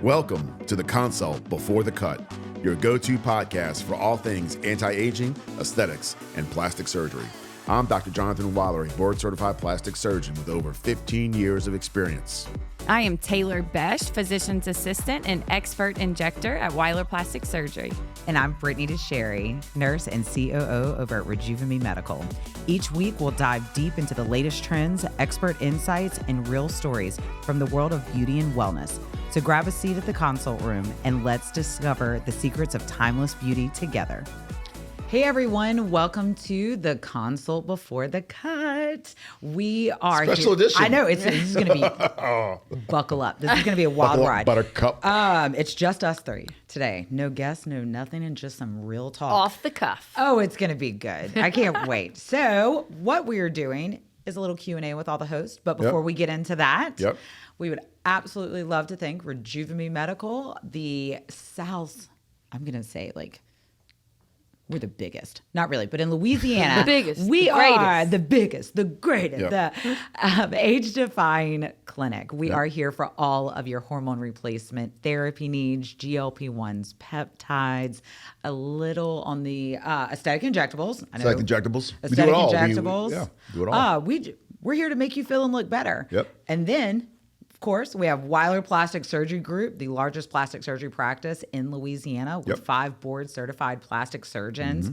Welcome to the Consult Before the Cut, your go-to podcast for all things anti-aging, aesthetics, and plastic surgery. I'm Dr. Jonathan Weiler, a board-certified plastic surgeon with over 15 years of experience. I am Taylor Besh, physician's assistant and expert injector at Weiler Plastic Surgery. And I'm Brittany DeSherry, nurse and COO over at Rejuvime Medical. Each week, we'll dive deep into the latest trends, expert insights, and real stories from the world of beauty and wellness. So grab a seat at the consult room and let's discover the secrets of timeless beauty together. Hey everyone, welcome to the Consult Before the Cut. We are Special edition. I know this is going to be buckle up. This is going to be a wild ride. Buttercup. It's just us three today. No guests, no nothing, and just some real talk. Off the cuff. Oh, it's going to be good. I can't wait. So, what we are doing is a little Q&A with all the hosts, but before we get into that, we would absolutely love to thank Rejuvime Medical, the South, I'm going to say we're the biggest. Not really, but in Louisiana, the biggest, we the are the biggest, the greatest, Yep. the age-defying clinic. We are here for all of your hormone replacement therapy needs, GLP-1s, peptides, a little on the aesthetic injectables. I know. Aesthetic injectables. We do Aesthetic it all. injectables. Do it all. We're here to make you feel and look better. Yep. And then, of course, we have Weiler Plastic Surgery Group, the largest plastic surgery practice in Louisiana with 5 board-certified plastic surgeons,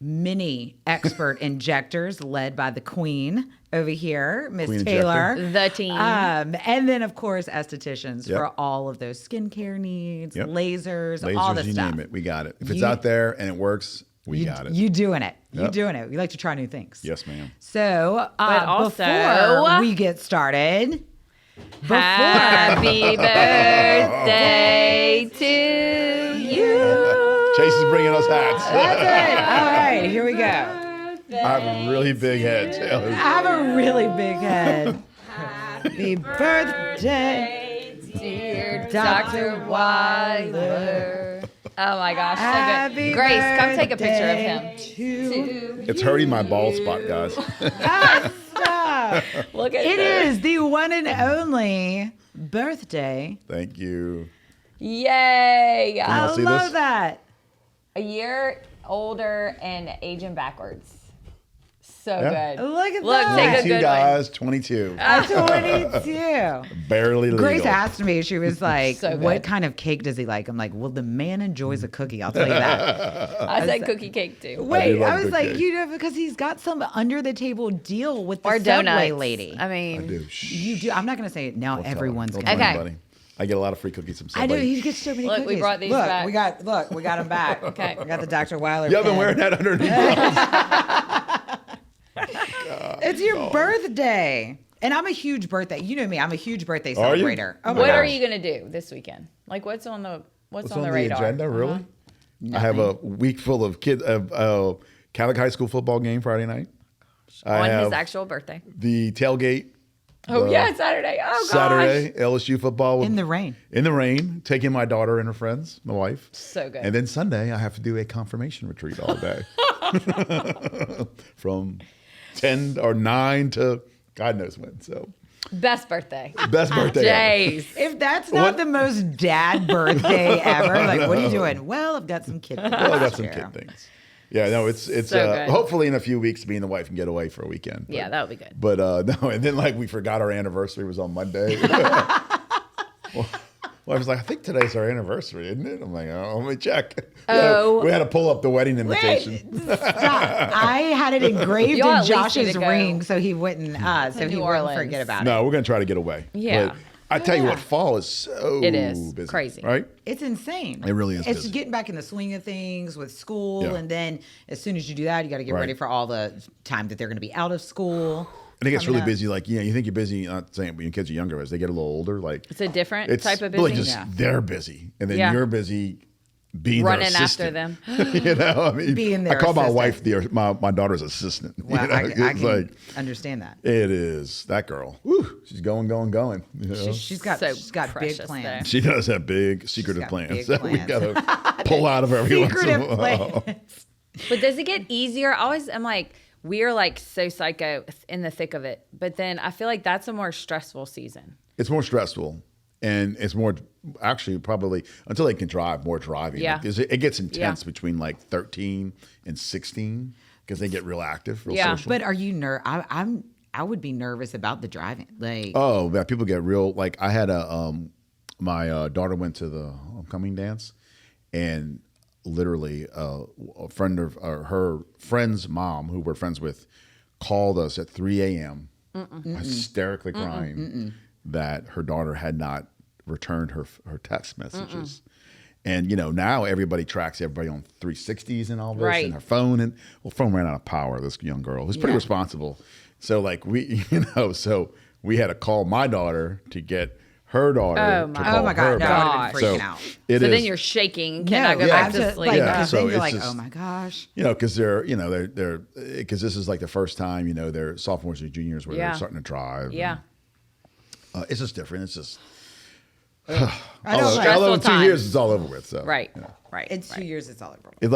many expert injectors led by the queen over here, Miss Queen Taylor. injector. The team. And then, of course, estheticians for all of those skincare needs, lasers, all the you stuff. name it. We got it. If it's out there and it works, we got it. You doing it. You Yep. doing it. We like to try new things. Yes, ma'am. So, But also- before we get started, Happy birthday to you. Chase is bringing us hats. That's it. All right, here we go. I have a really big head, Taylor. I have a really big head. Happy birthday, Dear Dr. Weiler. Oh my gosh, so Happy good. Grace, come take a picture of birthday him. to It's hurting my bald spot, guys. Stop. Look at It this. is the one and only birthday. Thank you. Yay. I see love this? that. A year older and aging backwards. So Yeah. good. Look at Look, that. take a 22, good guys. 22. 22. Barely legal. Grace asked me, she was like, So good. what kind of cake does he like? I'm like, well, the man enjoys a cookie. I'll tell you that. I said cookie cake too. Wait, love I was good like, cake. because he's got some under the table deal with the Or Subway donuts. lady. I mean, I do. Shh. You do. I'm not going to say it now. Don't tell Everyone's her. going Don't to. tell Okay. anybody. I get a lot of free cookies from I know somebody. he gets so many Look, we cookies. brought these look, back. we got them back. Okay. We got the Dr. Weiler. You haven't pen. wearing that underneath. It's your birthday. And I'm a huge birthday. You know me. I'm a huge birthday Are you? celebrator. Oh my what are gosh. you gonna do this weekend? Like, what's on the What's on on the the radar? agenda, really? I have a week full of Catholic high school football game Friday night. I On have his actual birthday. the tailgate. Oh the yeah, Saturday. Oh gosh. Saturday, LSU football. In the rain. In the rain, taking my daughter and her friends, my wife. So good. And then Sunday, I have to do a confirmation retreat all day. From 10 or 9 to God knows when. So, Best birthday. best birthday ever. Jace. If that's not the most dad birthday ever, like, what are you doing? Well, I've got some kid things. Well, I got to some share. kid things. Yeah, no, it's So good. hopefully in a few weeks, me and the wife can get away for a weekend. But, Yeah, that would be good. But no, and then we forgot our anniversary was on Monday. Well, I was like, I think today's our anniversary, isn't it? I'm like, oh, let me check. We had to pull up the wedding invitation. Stop. I had it engraved Y'all in at least need Josh's to go ring so he wouldn't New Orleans. forget about it. No, we're gonna try to get away. Yeah. But I tell you what, fall is so It is. busy, Crazy. right? It's insane. It really is It's busy. getting back in the swing of things with school, Yeah. and then as soon as you do that, you got to get Right. ready for all the time that they're going to be out of school. And it gets coming really up. busy. Like, you think you're busy. Not saying, but your kids are younger as they get a little older. Like, It's a different it's type of really busy. just Yeah. they're busy, and then Yeah. you're busy being Running their after assistant. them. You know, I mean, Being I their call my assistant. wife my daughter's assistant. You Well, know, I it's can like understand that. it is that girl. Woo, she's going. You know? She's got So big precious plans. there. She does have big secretive got plans big that we plans. gotta pull out of every once in a Secretive while. plans. But does it get easier? I'm like, we are like so psycho in the thick of it. But then I feel like that's a more stressful season. It's more stressful. And it's more, actually, probably until they can drive, more driving. Yeah. Like, it gets intense between like 13 and 16 because they get real active, real social. But are you I would be nervous about the driving. Like, oh, yeah, people get real. Like I had my daughter went to the homecoming dance, and literally a friend of her friend's mom, who we're friends with, called us at 3 a.m. hysterically crying that her daughter had not returned her text messages. And, now everybody tracks everybody on 360s and all this and her phone. And, phone ran out of power, this young girl who's pretty responsible. So, like, we had to call my daughter to get her daughter to call her God, back. I would have been freaking out. So then you're shaking, cannot go back to sleep. Because then you're like, oh my gosh. Because they're because this is like the first time, they're sophomores or juniors where they're starting to drive. Yeah. It's just different. It's just, stressful in 2 years, it's all over with. So Right. In 2 years, it's all over. It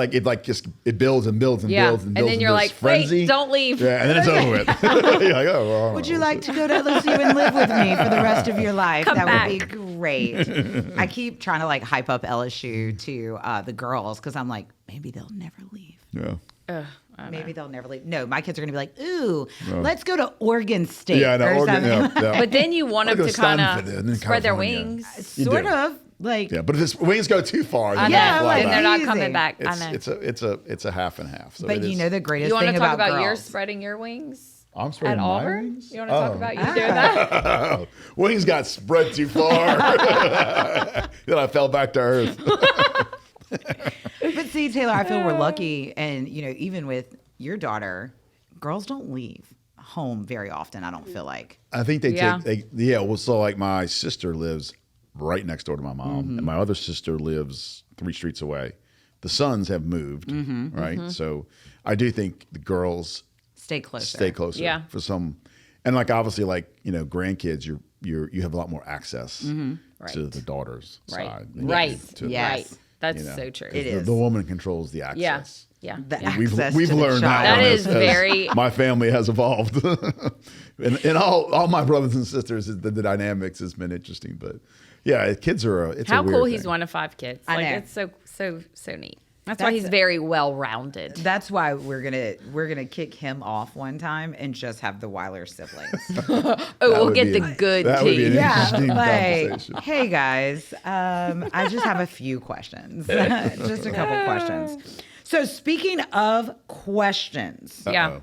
builds and builds and builds and builds. And then you're like, frenzy. wait, don't leave. Yeah, and then it's over with. You're like, oh, well, would you like to go to LSU and live with me for the rest of your life? Come back. Would be great. I keep trying to like hype up LSU to the girls because I'm like, maybe they'll never leave. Yeah. Maybe they'll never leave. No, my kids are going to be like, ooh, let's go to Oregon State. Yeah, no, or Oregon, something. yeah. But then you want them to kind Stanford, of spread their wings. Sort of. Like, yeah, but if his wings go too far, then they're not Easy. coming back. I know. It's a half and half. So but the greatest you want thing to talk about girls. your spreading your wings? I'm spreading at my Auburn. wings? You want to talk about you doing that? Wings got spread too far. Then I fell back to earth. But see, Taylor, I feel we're lucky, and even with your daughter, girls don't leave home very often. I don't feel like. I think so like my sister lives right next door to my mom, and my other sister lives 3 streets away. The sons have moved, right? So I do think the girls stay closer. for some, and like obviously like grandkids, you have a lot more access to the daughter's side. Right. Yes. That's so true. It is. The woman controls the access. Yeah. We've learned that. That one is as very. my family has evolved, and all my brothers and sisters. The dynamics has been interesting, but yeah, kids are. It's how a weird cool thing. he's one of 5 kids. I Like know. it's so neat. That's why he's very well rounded. That's why we're gonna kick him off one time and just have the Weiler siblings. We'll get the good that would be an tea. interesting like, conversation. hey guys, I just have a few questions, just a couple questions. So speaking of questions, Yeah.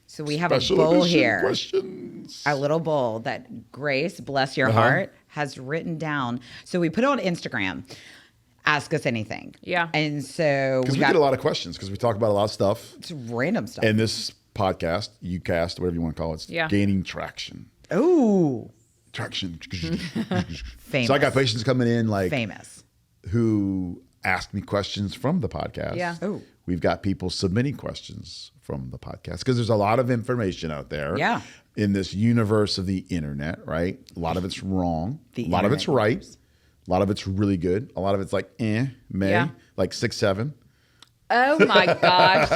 so we have Special a bowl edition here, questions. a little bowl that Grace, bless your heart, has written down. So we put it on Instagram. Ask us anything. Yeah. And so Because we get a lot of questions because we talk about a lot of stuff. It's random stuff. And this podcast, UCast, whatever you want to call it, it's gaining traction. Ooh. Traction. Famous. So I got patients coming in Famous. who ask me questions from the podcast. Yeah. Oh. We've got people submitting questions from the podcast because there's a lot of information out there. Yeah. In this universe of the internet, right? A lot of it's wrong. The a lot of it's internet right. universe. A lot of it's really good. A lot of it's like like 6, 7. Oh my gosh.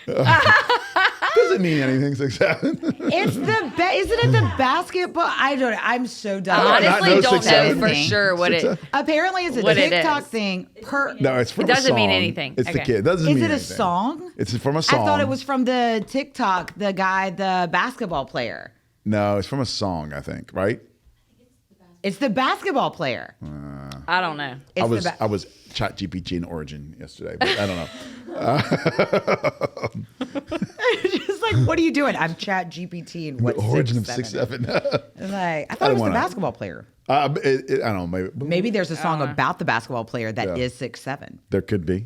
Doesn't mean anything, 6, 7. It's isn't it the basketball? I'm so done. I Honestly, know don't 6, know 7. for sure what it. Apparently, it's a What it TikTok is. thing. No, it's from It doesn't a song. mean anything. It's the Okay. kid. It doesn't Is mean it a anything. song? It's from a song. I thought it was from the TikTok. The guy, the basketball player. No, it's from a song, I think, right? It's the basketball player. I don't know. It's I was ChatGPT in Origin yesterday, but I don't know. Just like, what are you doing? I'm Chat GPT and what? The Origin 6, of 6, 7. 7. Like, I thought it was the wanna- basketball player. I don't know. Maybe there's a song about the basketball player that is 6, 7. There could be.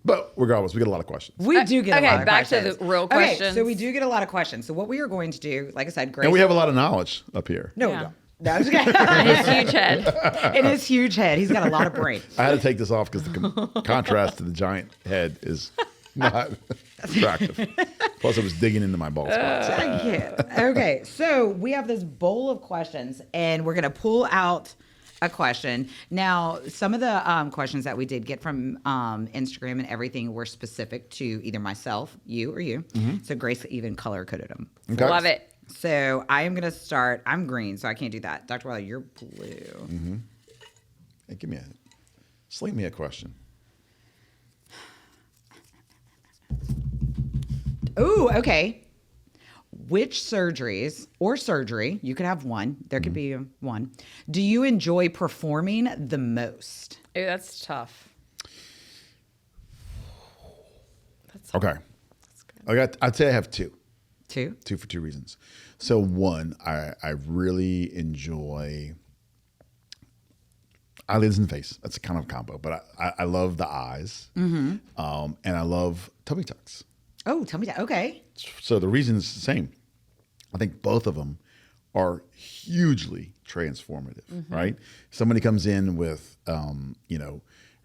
But regardless, we get a lot of questions. We do get a lot of back to questions. the real Okay, questions. so we do get a lot of questions. So what we are going to do, like I said, Grace. And we have a lot of knowledge up here. No, Yeah. we don't. No, I'm just kidding. His huge head. In his huge head. He's got a lot of brain. I had to take this off because the contrast to the giant head is not attractive. Plus, I was digging into my bald spots. I can't. Okay, so we have this bowl of questions, and we're going to pull out a question. Now, some of the questions that we did get from Instagram and everything were specific to either myself, you, or you. So Grace even color-coded them. Okay. Love it. So I am going to start. I'm green, so I can't do that. Dr. Weiler, you're blue. Hey, sling me a question. Ooh, okay. Which surgeries or surgery, you could have one, there could be one, do you enjoy performing the most? Ooh, that's tough. Okay. I'd say I have two. Two? Two for two reasons. So one, I really enjoy eyelids and face. That's a kind of combo, but I love the eyes, and I love tummy tucks. Oh, tell me that. Okay. So the reason is the same. I think both of them are hugely transformative, right? Somebody comes in with,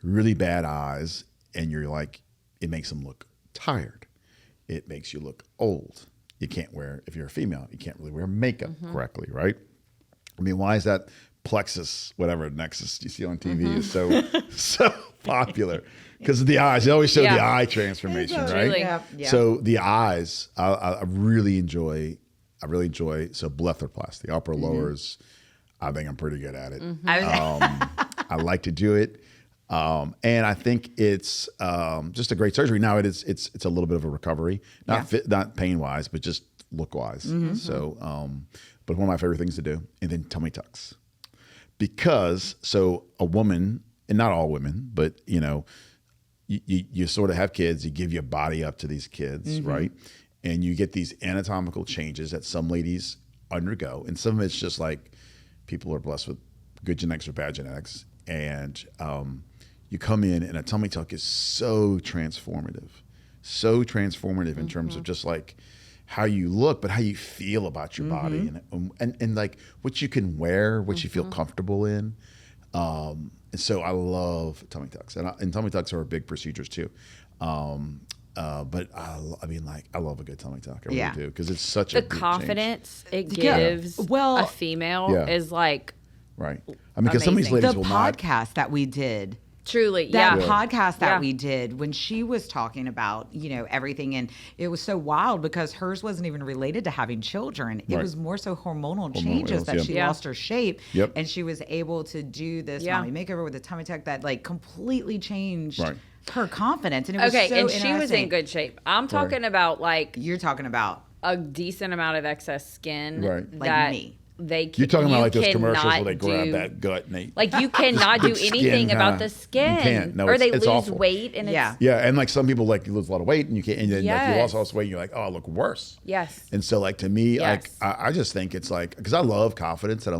really bad eyes, and you're like, it makes them look tired. It makes you look old. You can't wear, if you're a female, you can't really wear makeup correctly, right? I mean, why is that plexus, whatever, nexus you see on TV is so popular? Because of the eyes. They always show the eye transformation, right? Yeah. So the eyes, I really enjoy. So blepharoplasty, upper lowers. I think I'm pretty good at it. I like to do it, and I think it's just a great surgery. Now it's a little bit of a recovery, not pain wise, but just look wise. So, but one of my favorite things to do, and then tummy tucks, because a woman, and not all women, but you sort of have kids, you give your body up to these kids, right? And you get these anatomical changes that some ladies undergo. And some of it's just like people are blessed with good genetics or bad genetics. And you come in, and a tummy tuck is so transformative in terms of just like how you look, but how you feel about your body, and like what you can wear, what you feel comfortable in. And so I love tummy tucks, and tummy tucks are big procedures too. But I love a good tummy tuck. I really do, because it's such a big confidence change. it gives a female is like right. I mean, because some of these ladies the will podcast that we did. Truly, that podcast that we did, when she was talking about, everything, and it was so wild because hers wasn't even related to having children. It was more so hormonal changes that she lost her shape, and she was able to do this mommy makeover with a tummy tuck that like completely changed her confidence. And it was so and she was in good shape. I'm talking about like you're talking about a decent amount of excess skin, like me. You're talking about like those commercials where they grab that gut and they you cannot do anything about the skin. You can't. No, or they it's lose awful. Weight and and like some people like you lose a lot of weight and you can't, and then like you lost all this weight and you're like, oh, I look worse. Yes. And so like to me, like I just think it's like, because I love confidence and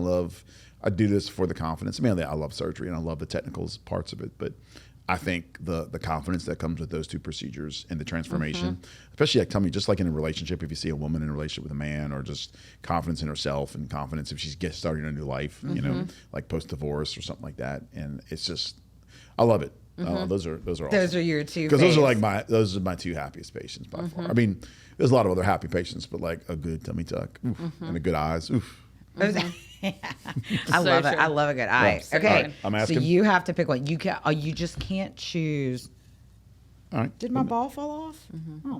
I do this for the confidence. Mainly I love surgery and I love the technical parts of it, but I think the confidence that comes with those two procedures and the transformation, especially like, tell me, just like in a relationship, if you see a woman in a relationship with a man, or just confidence in herself and confidence if she's starting a new life, like post-divorce or something like that. And it's just, I love it. Those are awesome. Those are your two. Because those are my two happiest patients by far. I mean, there's a lot of other happy patients, but like a good tummy tuck and a good eyes. Oof. I love it. I love a good eye. Yeah. Okay, right. I'm asking. So you have to pick one. You just can't choose. All right. Did my ball fall off? Oh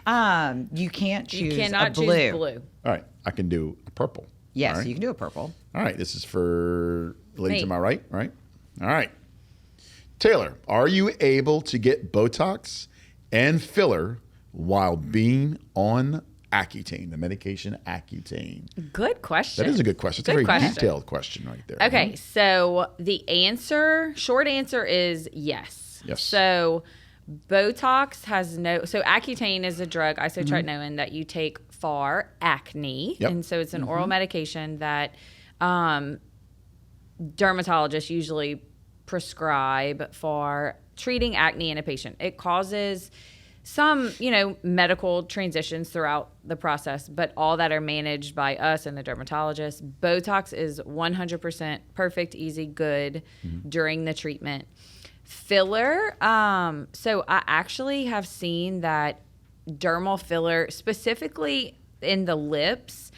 man. You can't choose. You cannot choose blue. All right, I can do a purple. Yes, you can do a purple. All right, this is for ladies to my right, right? All right. Taylor, are you able to get Botox and filler while being on Accutane, the medication Accutane? Good question. That is a good question. It's a very detailed question right there. Okay, so the short answer is yes. Yes. So Botox has so Accutane is a drug, isotretinoin, that you take for acne. And so it's an oral medication that dermatologists usually prescribe for treating acne in a patient. It causes some, medical transitions throughout the process, but all that are managed by us and the dermatologist. Botox is 100% perfect, easy, good during the treatment. Filler, so I actually have seen that dermal filler, specifically in the lips,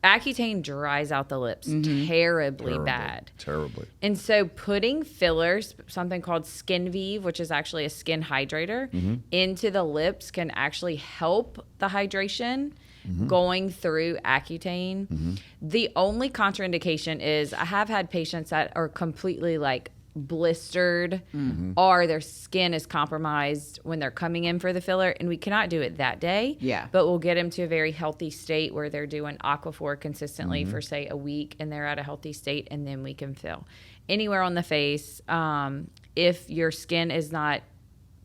Accutane dries out the lips terribly bad. Terribly. And so putting fillers, something called SkinVive, which is actually a skin hydrator, into the lips can actually help the hydration going through Accutane. The only contraindication is I have had patients that are completely like blistered or their skin is compromised when they're coming in for the filler, and we cannot do it that day. Yeah. But we'll get them to a very healthy state where they're doing Aquaphor consistently for say a week, and they're at a healthy state, and then we can fill anywhere on the face. If your skin is not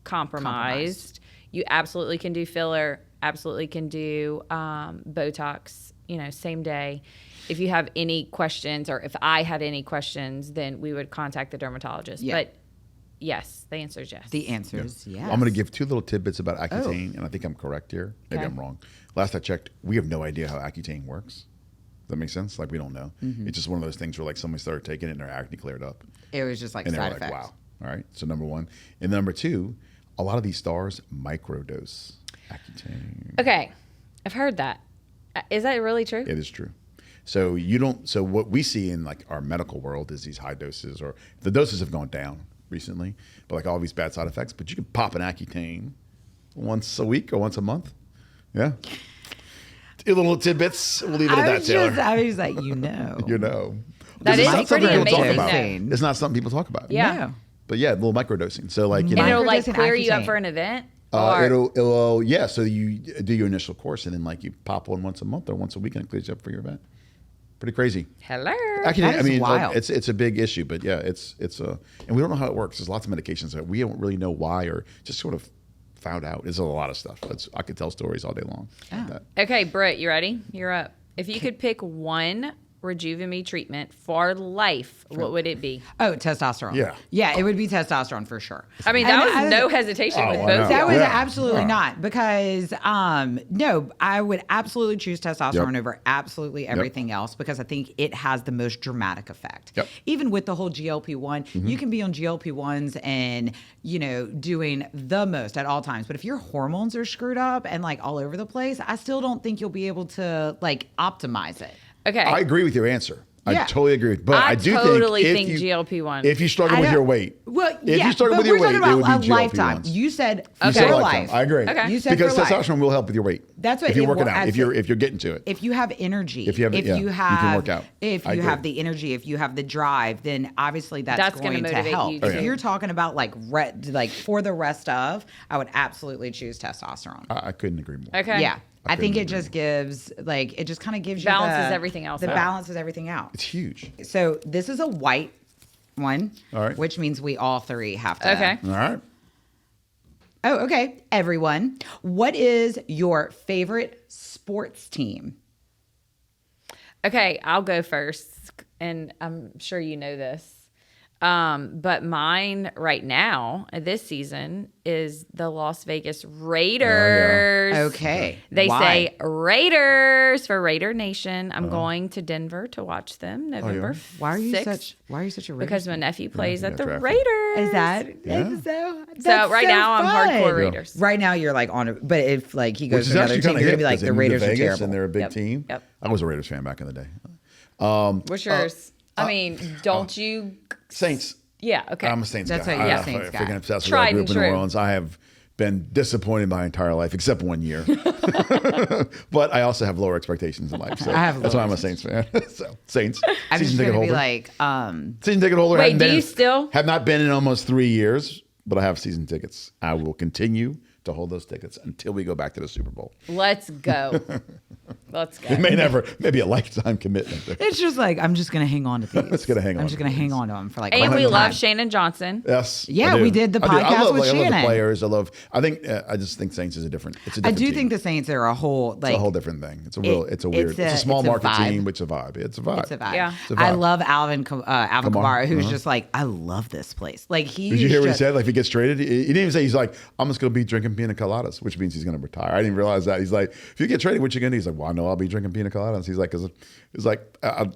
compromised, you absolutely can do filler, absolutely can do Botox, same day. If you have any questions, or if I had any questions, then we would contact the dermatologist. Yeah. But yes, the answer is yes. The answer is yes. I'm going to give 2 little tidbits about Accutane, and I think I'm correct here. Maybe I'm wrong. Last I checked, we have no idea how Accutane works. Does that make sense? Like, we don't know. It's just one of those things where, like, somebody started taking it and their acne cleared up. It was just like And they side were like, effects. wow. All right. So, number 1. And number 2, a lot of these stars microdose Accutane. Okay, I've heard that. Is that really true? It is true. So you don't. So what we see in like our medical world is these high doses, or the doses have gone down recently, but like all these bad side effects. But you can pop an Accutane once a week or once a month. Yeah. Little tidbits. We'll leave it at that, Taylor. I was like, You know. That It's is not pretty something people talk amazing, about. though. It's not something people talk about. Yeah. No. But yeah, a little microdosing. So like And it'll like Microdosing clear you up Accutane. for an event? Or it'll yeah. So you do your initial course, and then like you pop one once a month or once a week, and it clears you up for your event. Pretty crazy. hello. Accutane, That is wild. it's a big issue, but yeah, it's and we don't know how it works. There's lots of medications that we don't really know why, or just sort of found out. There's a lot of stuff. I could tell stories all day long. About that. Okay, Britt, you ready? You're up. If you could pick one Rejuvime treatment for life, what would it be? Oh, testosterone. Yeah. Yeah, it would be testosterone for sure. I mean, that And was no hesitation with I both know. of That y'all. was Yeah. absolutely Yeah. not, because no, I would absolutely choose testosterone over absolutely everything else, because I think it has the most dramatic effect. Yep. Even with the whole GLP-1, you can be on GLP-1s and doing the most at all times, but if your hormones are screwed up and like all over the place, I still don't think you'll be able to like optimize it. Okay. I agree with your answer. I Yeah. totally agree with. But I do totally think think if you, GLP-1. If you struggle I with don't- your weight, Well, if yeah, you struggle but with your we're weight, talking it would about be a lifetime. GLP-1s. You said You for said life. I agree. Okay. You said because for life. testosterone will help with your weight. That's what if you're it working will out. add If you're getting to it. If you have energy, If you have- yeah, you can work out. If I you agree. have the energy, if you have the drive, then obviously that's gonna going to motivate help. you If too. you're talking about like for the rest of, I would absolutely choose testosterone. I couldn't agree more. okay. Yeah. I think couldn't it just gives it just kind of gives Balances you everything else The out. balances everything out. It's huge. So this is a white one, All right. which means we all three have to. Okay. All right. Oh, okay. Everyone, what is your favorite sports team? Okay, I'll go first, and I'm sure you know this. But mine right now, this season, is the Las Vegas Raiders. Okay. They Why? say Raiders for Raider Nation. I'm going to Denver to watch them November 6th. Why are you such a Raiders Because my fan? nephew plays at the traffic. Raiders. Is that Yeah. so? So that's right so now I'm fun. hardcore Raiders. Right now you're like on it, but if like he Which goes is to another actually team, kind you're of gonna be like the Raiders are Vegas, terrible. and they're a big Yep. team. Yep. I was a Raiders fan back in the day. What's yours? I mean, don't you? Saints. Yeah. Okay. I'm a Saints That's guy. what you're a I'm Saints guy. freaking obsessed with Tried that group and in New true. Orleans. I have been disappointed my entire life, except 1 year. But I also have lower expectations in life. So I have that's why lower I'm a Saints fan. So Saints. I'm just season ticket gonna be holder. like, Season ticket holder. Wait, hadn't do been you in- still? Have not been in almost 3 years, but I have season tickets. I will continue to hold those tickets until we go back to the Super Bowl. Let's go. Let's go. It may never, maybe a lifetime commitment. it's just like I'm just gonna hang on to these. It's gonna hang on I'm just to gonna these. hang on to them for like. And a we long love time. Shannon Johnson. Yes. Yeah, I do. we did the I do. podcast I love, with I love the Shannon. players. I just think Saints is a different. It's a I different do team. think the Saints are a whole like It's a whole different thing. It's a real. It's a weird. It's a small it's a market vibe. team, which is a vibe. It's a vibe. It's a vibe. Yeah. It's a I vibe. love Alvin Kamara, who's Uh-huh. just like, I love this place. Like he. Did you hear what he just- said? Like if he gets traded, he didn't even say he's like, I'm just gonna be drinking pina coladas, which means he's gonna retire. I didn't even realize that. He's like, if you get traded, what you gonna do? He's like, well, I know I'll be drinking pina coladas. He's like, because it's like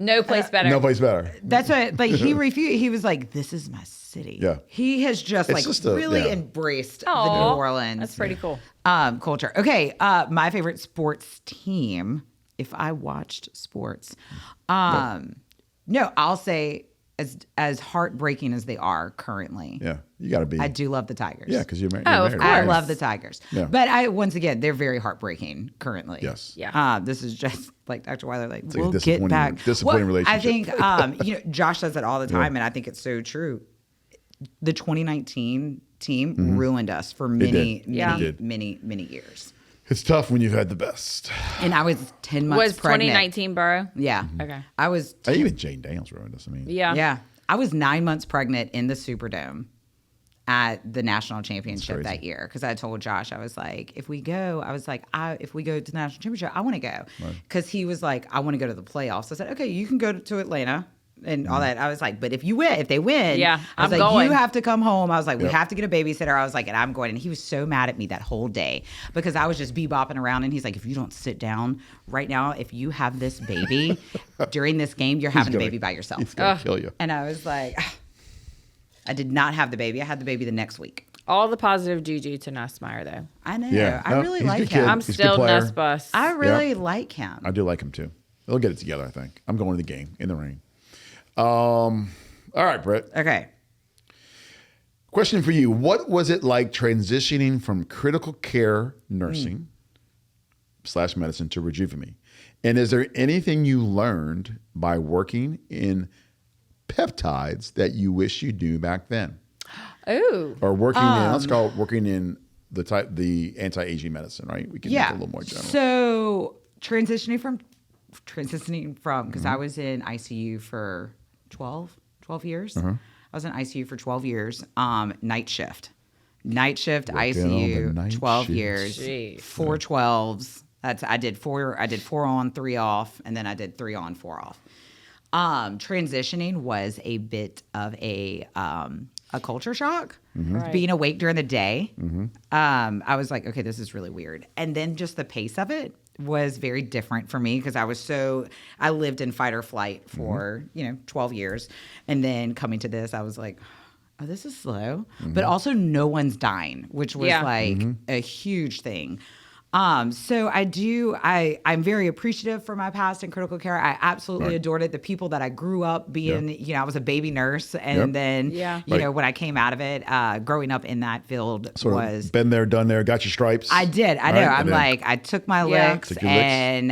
No place better. no place better. That's what. Like he refused. He was like, "This is my city." Yeah. He has just It's like just a- really yeah. embraced the Aw, New Orleans. That's pretty cool. Culture. Okay. My favorite sports team. If I watched sports, no, I'll say as heartbreaking as they are currently. Yeah, you got to be. I do love the Tigers. Yeah, because you're married. Of course. I love the Tigers. Yeah. But once again, they're very heartbreaking currently. Yes. Yeah. This is just like Dr. Weiler, like, like we'll a get back. disappointing I relationship. think, Josh says it all the time, and I think it's so true. The 2019 team ruined us for many years. It's tough when you've had the best. And I was 10 months Was pregnant. 2019 Burrow? Yeah. Okay. I was Even Jane Daniels ruined us. I mean, Yeah. Yeah. I was 9 months pregnant in the Superdome at the national championship that year. Because I told Josh, I was like, if we go to the national championship, I want to go. Because he was like, I want to go to the playoffs. I said, okay, you can go to Atlanta and all that. I was like, but if they win, Yeah, I was I'm like, going. you have to come home. I was like, we have to get a babysitter. I was like, and I'm going. And he was so mad at me that whole day because I was just bebopping around. And he's like, if you don't sit down right now, if you have this baby during this game, you're having a baby by yourself. He's going to kill you. And I was like, I did not have the baby. I had the baby the next week. All the positive juju to Nussmeier, though. I know. Yeah. I No, really he's a like good kid. him. I'm He's a good still player. Nuss bus. I really like him. I do like him too. They'll get it together, I think. I'm going to the game in the rain. All right, Brett. Okay. Question for you. What was it like transitioning from critical care nursing / medicine to Rejuvime? And is there anything you learned by working in peptides that you wish you knew back then? Ooh. Or working in, let's call it working in the anti-aging medicine, right? We can make it a little more general. So transitioning from, because I was in ICU for 12 years. I was in ICU for 12 years. Night shift Working on the ICU, night 12 shift. years, Jeez. 4 12s. I did 4 on, 3 off, and then I did 3 on, 4 off. Transitioning was a bit of a culture shock. Right. Being awake during the day, I was like, okay, this is really weird. And then just the pace of it was very different for me because I lived in fight or flight for 12 years, and then coming to this, I was like, oh, this is slow, but also no one's dying, which was a huge thing. So I'm very appreciative for my past in critical care. I absolutely adored it. The people that I grew up being, I was a baby nurse. And then, when I came out of it, growing up in that field was. Been there, done there, got your stripes. I did. I know. I'm like, I took my licks Took your licks. and,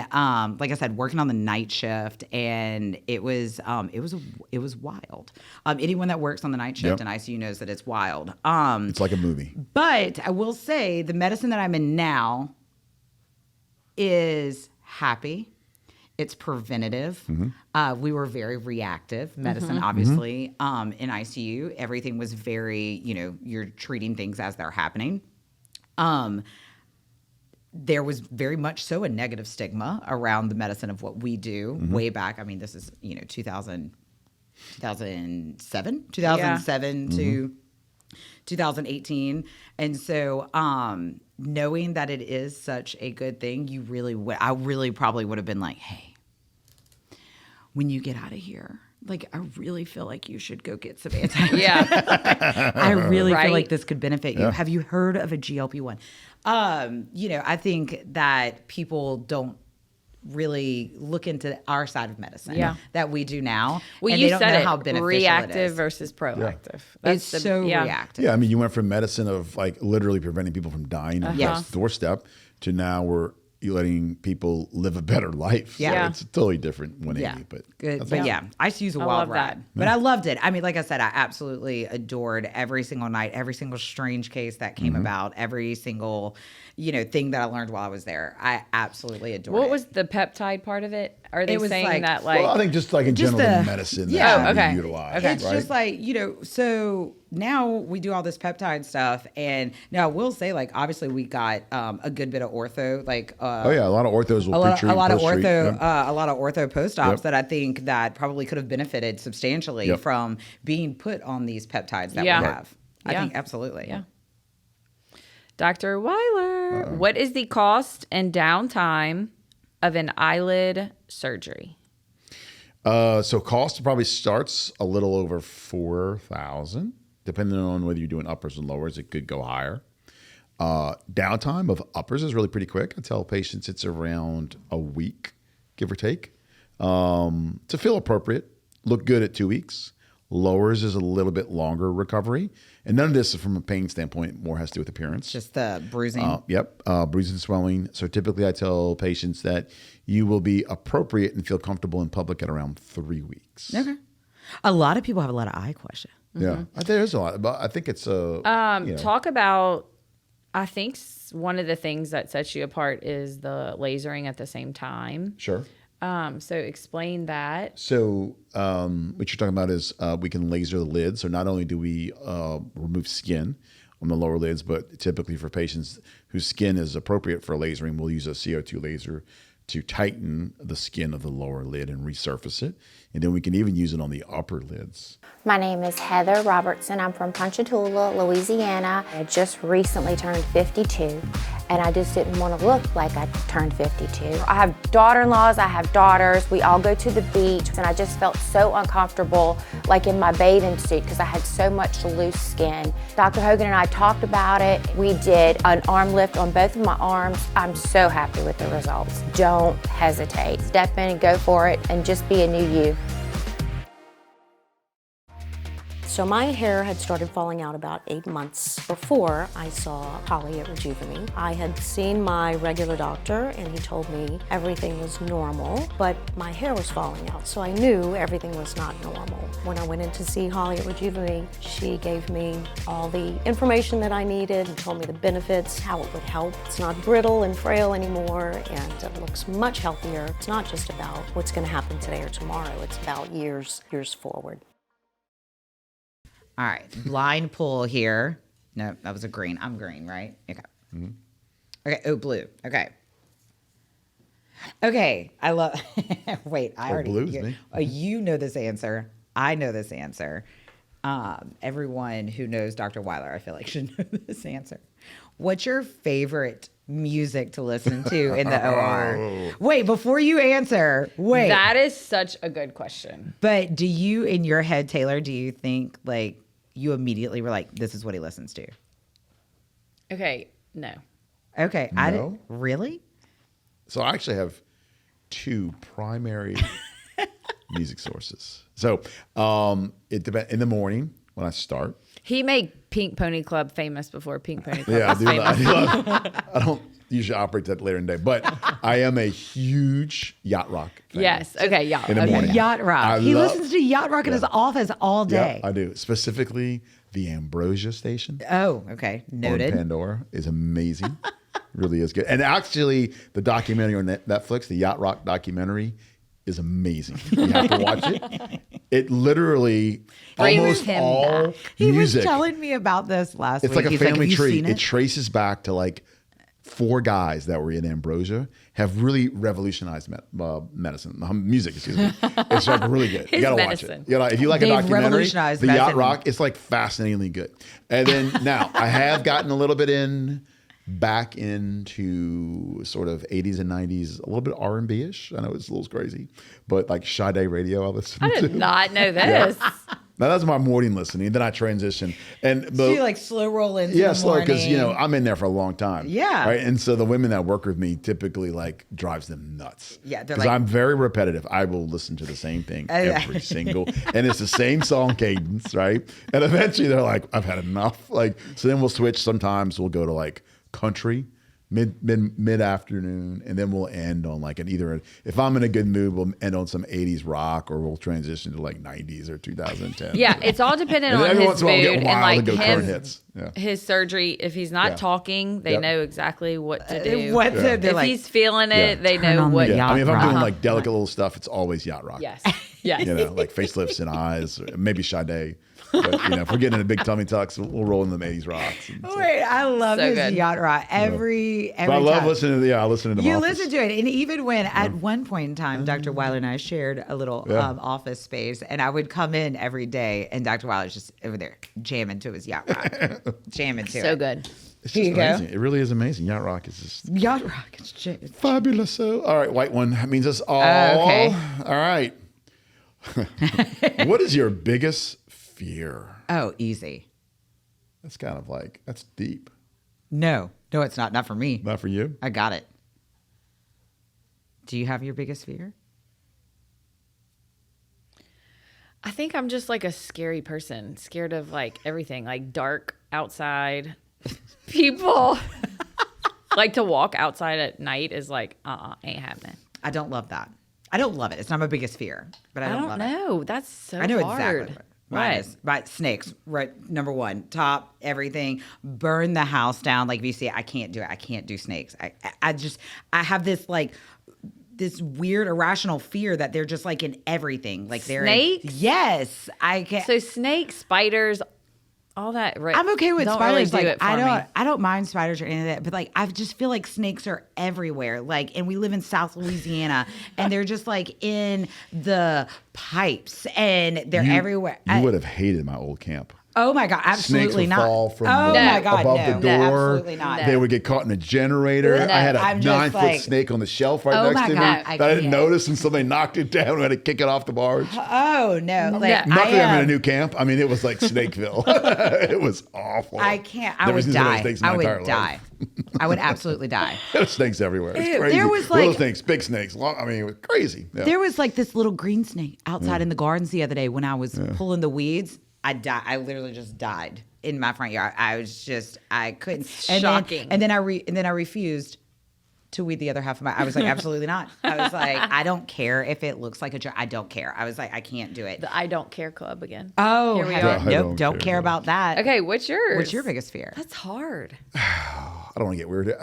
like I said, working on the night shift, and it was wild. Anyone that works on the night shift in ICU knows that it's wild. It's like a movie. But I will say the medicine that I'm in now is happy. It's preventative. We were very reactive medicine, obviously. In ICU, everything was very, you're treating things as they're happening. There was very much so a negative stigma around the medicine of what we do way back. I mean, this is, 2007 to 2018. And so knowing that it is such a good thing, I really probably would have been like, hey, when you get out of here, like, I really feel like you should go get some Yeah. I really Right. feel like this could benefit you. Yeah. Have you heard of a GLP-1? I think that people don't really look into our side of medicine that we do now. Well, and you they don't said know it. how beneficial Reactive it is. versus proactive. It's so reactive. Yeah, I mean, you went from medicine of like literally preventing people from dying on Yes. the doorstep to now you're letting people live a better life. Yeah. So it's totally different 180. Yeah, But good. that's But awesome. ICU's a I wild love that. ride. But I loved it. I mean, like I said, I absolutely adored every single night, every single strange case that came about, every single, thing that I learned while I was there. I absolutely adored it. What was the peptide part of it? Are they It was saying like- that Well, I think just like in Just general, the- medicine yeah. that should okay. be utilized. Okay. It's right? just like, so now we do all this peptide stuff. And now I will say, like, obviously we got a good bit of ortho, like, oh yeah, a lot of orthos will a lot, pre-treat, a lot of post-treat. ortho, Yep. a lot of ortho post-ops Yep. that I think that probably could have benefited substantially Yep. from being put on these peptides that Yeah. we Right. have. I Yeah. think absolutely. Yeah. Dr. Weiler, what is the cost and downtime of an eyelid surgery? So cost probably starts a little over $4,000, depending on whether you're doing uppers and lowers. It could go higher. Downtime of uppers is really pretty quick. I tell patients it's around a week, give or take. To feel appropriate, look good at 2 weeks. Lowers is a little bit longer recovery. And none of this, from a pain standpoint, more has to do with appearance. Just the bruising. Bruising, swelling. So typically I tell patients that you will be appropriate and feel comfortable in public at around 3 weeks. Okay. A lot of people have a lot of eye question. Yeah, I think there's a lot. But I think it's talk about, I think one of the things that sets you apart is the lasering at the same time. Sure. So explain that. So what you're talking about is we can laser the lids. So not only do we remove skin on the lower lids, but typically for patients whose skin is appropriate for lasering, we'll use a CO2 laser to tighten the skin of the lower lid and resurface it. And then we can even use it on the upper lids. My name is Heather Robertson. I'm from Ponchatoula, Louisiana. I just recently turned 52, and I just didn't want to look like I turned 52. I have daughter-in-laws, I have daughters. We all go to the beach, and I just felt so uncomfortable, like in my bathing suit, because I had so much loose skin. Dr. Hogan and I talked about it. We did an arm lift on both of my arms. I'm so happy with the results. Don't hesitate. Step in and go for it, and just be a new you. So my hair had started falling out about 8 months before I saw Holly at Rejuvime. I had seen my regular doctor and he told me everything was normal, but my hair was falling out, so I knew everything was not normal. When I went in to see Holly at Rejuvime, she gave me all the information that I needed and told me the benefits, how it would help. It's not brittle and frail anymore, and it looks much healthier. It's not just about what's going to happen today or tomorrow. It's about years forward. All right, blind pull here. No, that was a green. I'm green, right? Okay. Mm-hmm. Okay. Oh, blue. Okay. Okay. I love. Wait, I already. Blue's me. Oh, you know this answer. I know this answer. Everyone who knows Dr. Weiler, I feel like, should know this answer. What's your favorite music to listen to in the OR? Wait, before you answer, wait. That is such a good question. But do you, in your head, Taylor, do you think like you immediately were like, this is what he listens to? Okay, no. Okay, No? I didn't. Really? So I actually have two primary music sources. So it depends. In the morning when I start. He made Pink Pony Club famous before Pink Pony Club Yeah, was famous. I don't usually operate that later in the day, but I am a huge yacht rock fan. Yes. Okay. Yeah. In the okay. morning. Yacht rock. He listens to yacht rock in Yeah. his office all day. Yeah, I do. Specifically, the Ambrosia station Oh, okay. on Noted. Pandora is amazing. Really is good. And actually, the documentary on Netflix, the Yacht Rock documentary, is amazing. You have to watch it. It literally Brings almost him all back. He music. was telling me about this last It's week. like a He's family have you tree. seen It traces back to like 4 guys that were in Ambrosia have really revolutionized medicine, music. Excuse me. It's like really good. You His gotta medicine. watch it. You gotta, if you like a They've documentary, revolutionized the Yacht medicine. Rock, it's like fascinatingly good. And then now I have gotten a little bit back into sort of 80s and 90s, a little bit R&B-ish. I know it's a little crazy, but like Sade Radio I listen I to. did not know this. Now that's my morning listening. Then I transition. So you like slow roll into yeah, the slow, morning. because I'm in there for a long time. Yeah. Right. And so the women that work with me typically like drives them nuts. Yeah, they're Because like- I'm very repetitive. I will listen to the same thing every single, and it's the same song cadence, right? And eventually they're like, I've had enough. Like, so then we'll switch. Sometimes we'll go to like country mid afternoon, and then we'll end on like if I'm in a good mood, we'll end on some 80s rock, or we'll transition to like 90s or 2010. Yeah, it's all dependent And then on every his once in a while we'll mood get and wild like and go current his hits. Yeah. his surgery. If he's not Yeah. talking, they Yep. know exactly what to do. What to- they're If like, he's feeling it, Yeah. they Turn know on what. the Yeah. I mean, if I'm doing rock. like delicate little stuff, it's always yacht rock. Yes. Yes. Like facelifts and eyes, or maybe Sade. But if we're getting in a big tummy tucks, we'll roll in them 80s rocks. And so- Wait, I love So his good. yacht rock every But I love time. listening to I listen to them. You Office. listen to it, and even when at one point in time, Dr. Weiler and I shared a little Yeah. office space, and I would come in every day, and Dr. Weiler's just over there jamming to his yacht rock, jamming to it. So good. It's Here just you go. amazing. It really is amazing. Yacht rock is just Yacht rock is fabulous. So, all right, white one. That means us all. Okay. All right. What is your biggest fear? Oh, easy. That's kind of like, that's deep. No, it's not. Not for me. Not for you? I got it. Do you have your biggest fear? I think I'm just like a scary person, scared of like everything, like dark outside. People like to walk outside at night is like, ain't happening. I don't love that. I don't love it. It's not my biggest fear, but I don't love it. know. That's so I know hard. exactly. Mine is, right, snakes, right? Number one, top, everything, burn the house down. Like if you see it, I can't do it. I can't do snakes. I have this like, this weird irrational fear that they're just like in everything. Like they're snakes? Yes. I can't. So snakes, spiders, all that. Right? I'm okay with don't spiders. Really do like it for I don't mind spiders or any of that, but like I just feel like snakes are everywhere. Like, and we live in South Louisiana, and they're just like in the pipes, and they're everywhere. You would have hated my old camp. Oh my God, absolutely Snakes would not. fall from my God, above no, the door. No, absolutely not. They would get caught in a generator. No, I had a I'm just 9-foot like, snake on the shelf right oh next my to God, me I that I didn't can't. notice, and somebody knocked it down and had to kick it off the barge. Oh no, like Luckily, I'm in a new camp. I mean, it was like Snakeville. It was awful. I can't. I Never would seen so many die. snakes in my I would entire die. life. I would absolutely die. There were snakes everywhere. It's Ew, crazy. there was, little like- snakes, big snakes. Long, I mean, it was crazy. Yeah. There was like this little green snake outside in the gardens the other day when I was pulling the weeds. I died. I literally just died in my front yard. I couldn't. Shocking. And then I refused to weed the other half of my. I was like, absolutely not. I was like, I don't care if it looks like a I don't care. I was like, I can't do it. The I don't care club again. Oh, Here we hell, are. nope, don't care about that. Okay, what's yours? What's your biggest fear? That's hard. I don't want to get weird.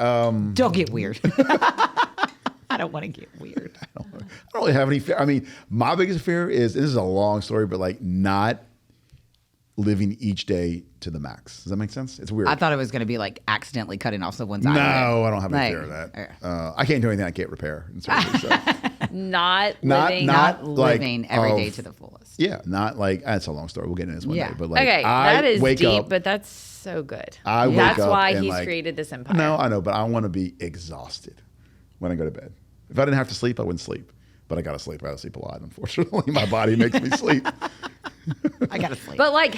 Don't get weird. I don't want to get weird. I don't really have any fear. I mean, my biggest fear is, this is a long story, but like not living each day to the max. Does that make sense? It's weird. I thought it was going to be like accidentally cutting off someone's eye. No, I don't have any Like, fear of that. I can't do anything I can't repair. Certainly, so. Not Not- living. Not like, living every day of- to the fullest. Yeah, not like, that's a long story. We'll get into this one Yeah. day. But like, Okay, I that is wake deep, up, but that's so good. I wake That's up why and, he's like, created this empire. No, I know, but I want to be exhausted when I go to bed. If I didn't have to sleep, I wouldn't sleep. But I got to sleep. I got to sleep a lot, unfortunately. My body makes me sleep. I got to sleep. But like,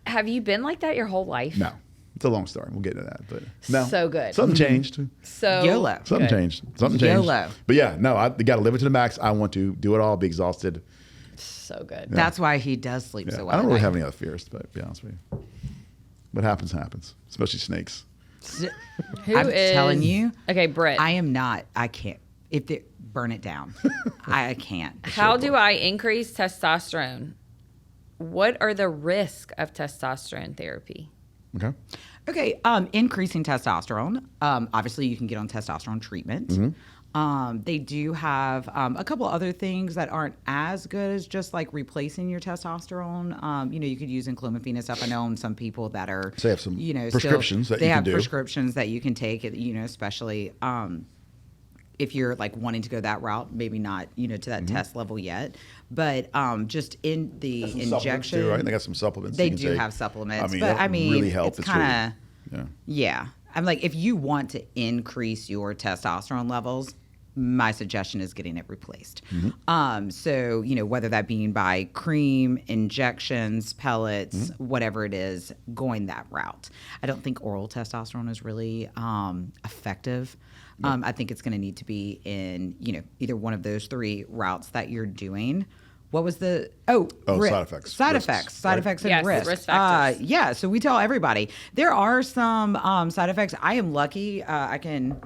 have you been like that your whole life? No. It's a long story. We'll get into that. But no. So good. Something changed. So YOLO. Something good. changed. Something changed. YOLO. But yeah, no, I got to live it to the max. I want to do it all, be exhausted. So good. That's why he does sleep Yeah. so well. I don't at really night. have any other fears, but to be honest with you. What happens, happens. Especially snakes. Who I'm is- telling you. Okay, Britt. I am not. I can't. If they burn it down, I can't. How do I increase testosterone? What are the risks of testosterone therapy? Okay. Okay, increasing testosterone. Obviously, you can get on testosterone treatment. They do have a couple other things that aren't as good as just like replacing your testosterone. You could use enclomiphene and stuff. I know some people that are, So they have some still- prescriptions that they you can have do. prescriptions that you can take. Especially if you're like wanting to go that route, maybe not to that test level yet, but just in the Some supplements injection, too, right? They got some supplements. They you can do take. have supplements, but that I mean, really help. it's kind of really, yeah. I'm like, if you want to increase your testosterone levels, my suggestion is getting it replaced. So, whether that being by cream, injections, pellets, whatever it is, going that route. I don't think oral testosterone is really effective. I think it's going to need to be in, either one of those three routes that you're doing. What was the side effects. Side Risks, effects. Side right? effects and Yes, risks. risk factors. Yeah, so we tell everybody there are some side effects. I am lucky. I can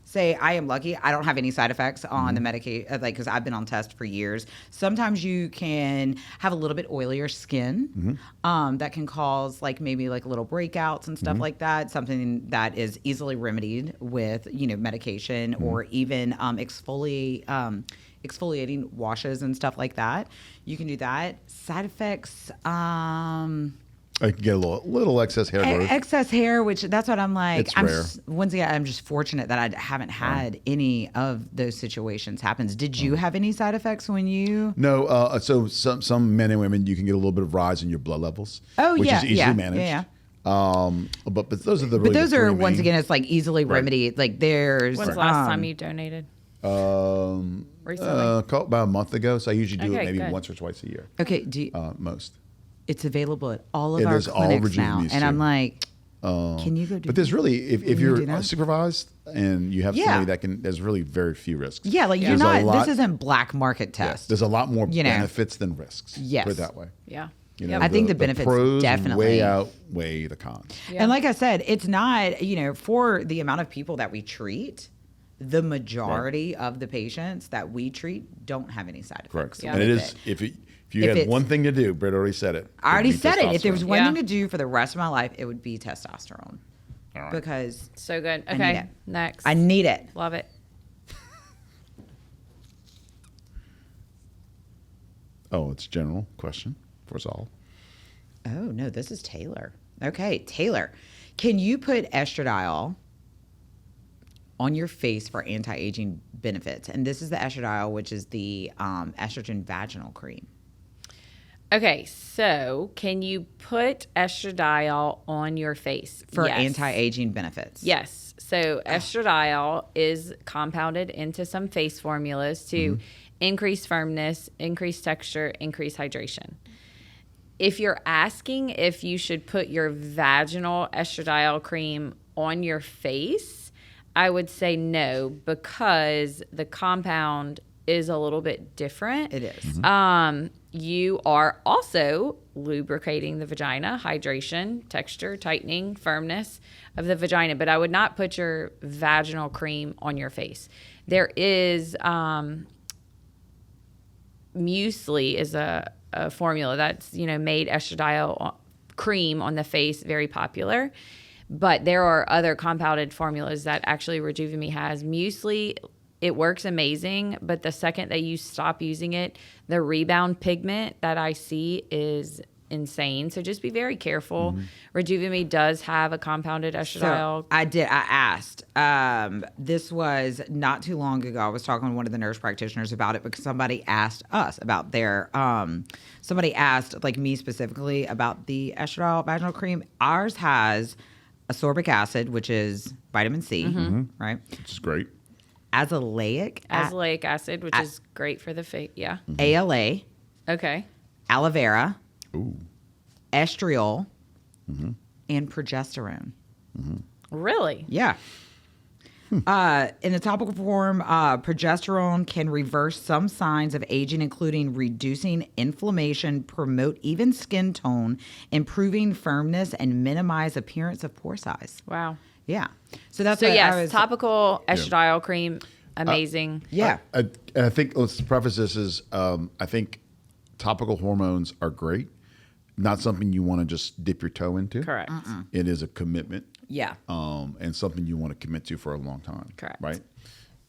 say I am lucky. I don't have any side effects on the medication, because I've been on test for years. Sometimes you can have a little bit oilier skin that can cause maybe little breakouts and stuff like that. Something that is easily remedied with medication or even exfoliating washes and stuff like that. You can do that. Side effects. I can get a little excess hair growth. Excess hair, which that's what I'm like. It's rare. Once again, I'm just fortunate that I haven't had any of those situations happens. Did you have any side effects when you? No, so some men and women, you can get a little bit of rise in your blood levels. Oh, which yeah, is easily yeah, managed. yeah. But those are the really But those the are three once main. again, it's easily remedied. There's. When's the last time you donated? Recently? About a month ago. So I usually do it Okay, maybe good. once or twice a year. Okay. Most. It's available at all of It our is all clinics now, Rejuvemes, and too. I'm like, Can you go do But there's really, if you do you're that? supervised and you have somebody there's really very few risks. Yeah, like you're There's a not. lot- This isn't black market test. There's a lot more You know. benefits than risks. Yes. Put it that way. Yeah. You know, I think the benefits pros definitely way outweigh the cons. And like I said, it's not, for the amount of people that we treat, the majority of the patients that we treat don't have any side effects. Correct. And it is, if you had one thing to do, Britt already said it. I already it'd be said it. If there was testosterone. one thing to do for the rest of my life, it would be testosterone. All right. Because So good. I need Okay. it. Next. I need it. Love it. Oh, it's a general question for us all. Oh, no, this is Taylor. Okay, Taylor, can you put estradiol on your face for anti-aging benefits? And this is the estradiol, which is the estrogen vaginal cream. Okay, so can you put estradiol on your face? For Yes. anti-aging benefits. Yes. So estradiol is compounded into some face formulas to increase firmness, increase texture, increase hydration. If you're asking if you should put your vaginal estradiol cream on your face, I would say no, because the compound is a little bit different. It is. You are also lubricating the vagina, hydration, texture, tightening, firmness of the vagina, but I would not put your vaginal cream on your face. There is muesli is a formula that's made estradiol cream on the face very popular, but there are other compounded formulas that actually Rejuvime has. Muesli, it works amazing, but the second that you stop using it, the rebound pigment that I see is insane. So just be very careful. Rejuvime does have a compounded estradiol. So I asked. This was not too long ago. I was talking to one of the nurse practitioners about it because somebody asked us about their. Somebody asked, like me specifically, about the estradiol vaginal cream. Ours has ascorbic acid, which is vitamin C, right? Which is great. Azelaic acid, which is great for the face. Yeah. ALA, Okay. aloe vera, Ooh. estriol, and progesterone. Really? Yeah. In a topical form, progesterone can reverse some signs of aging, including reducing inflammation, promote even skin tone, improving firmness, and minimize appearance of pore size. Wow. Yeah. So that's So what yes, I was, topical estradiol cream, amazing. yeah. I think, let's preface this as, I think topical hormones are great. Not something you want to just dip your toe into. Correct. It is a commitment. Yeah. And something you want to commit to for a long time. Correct. Right?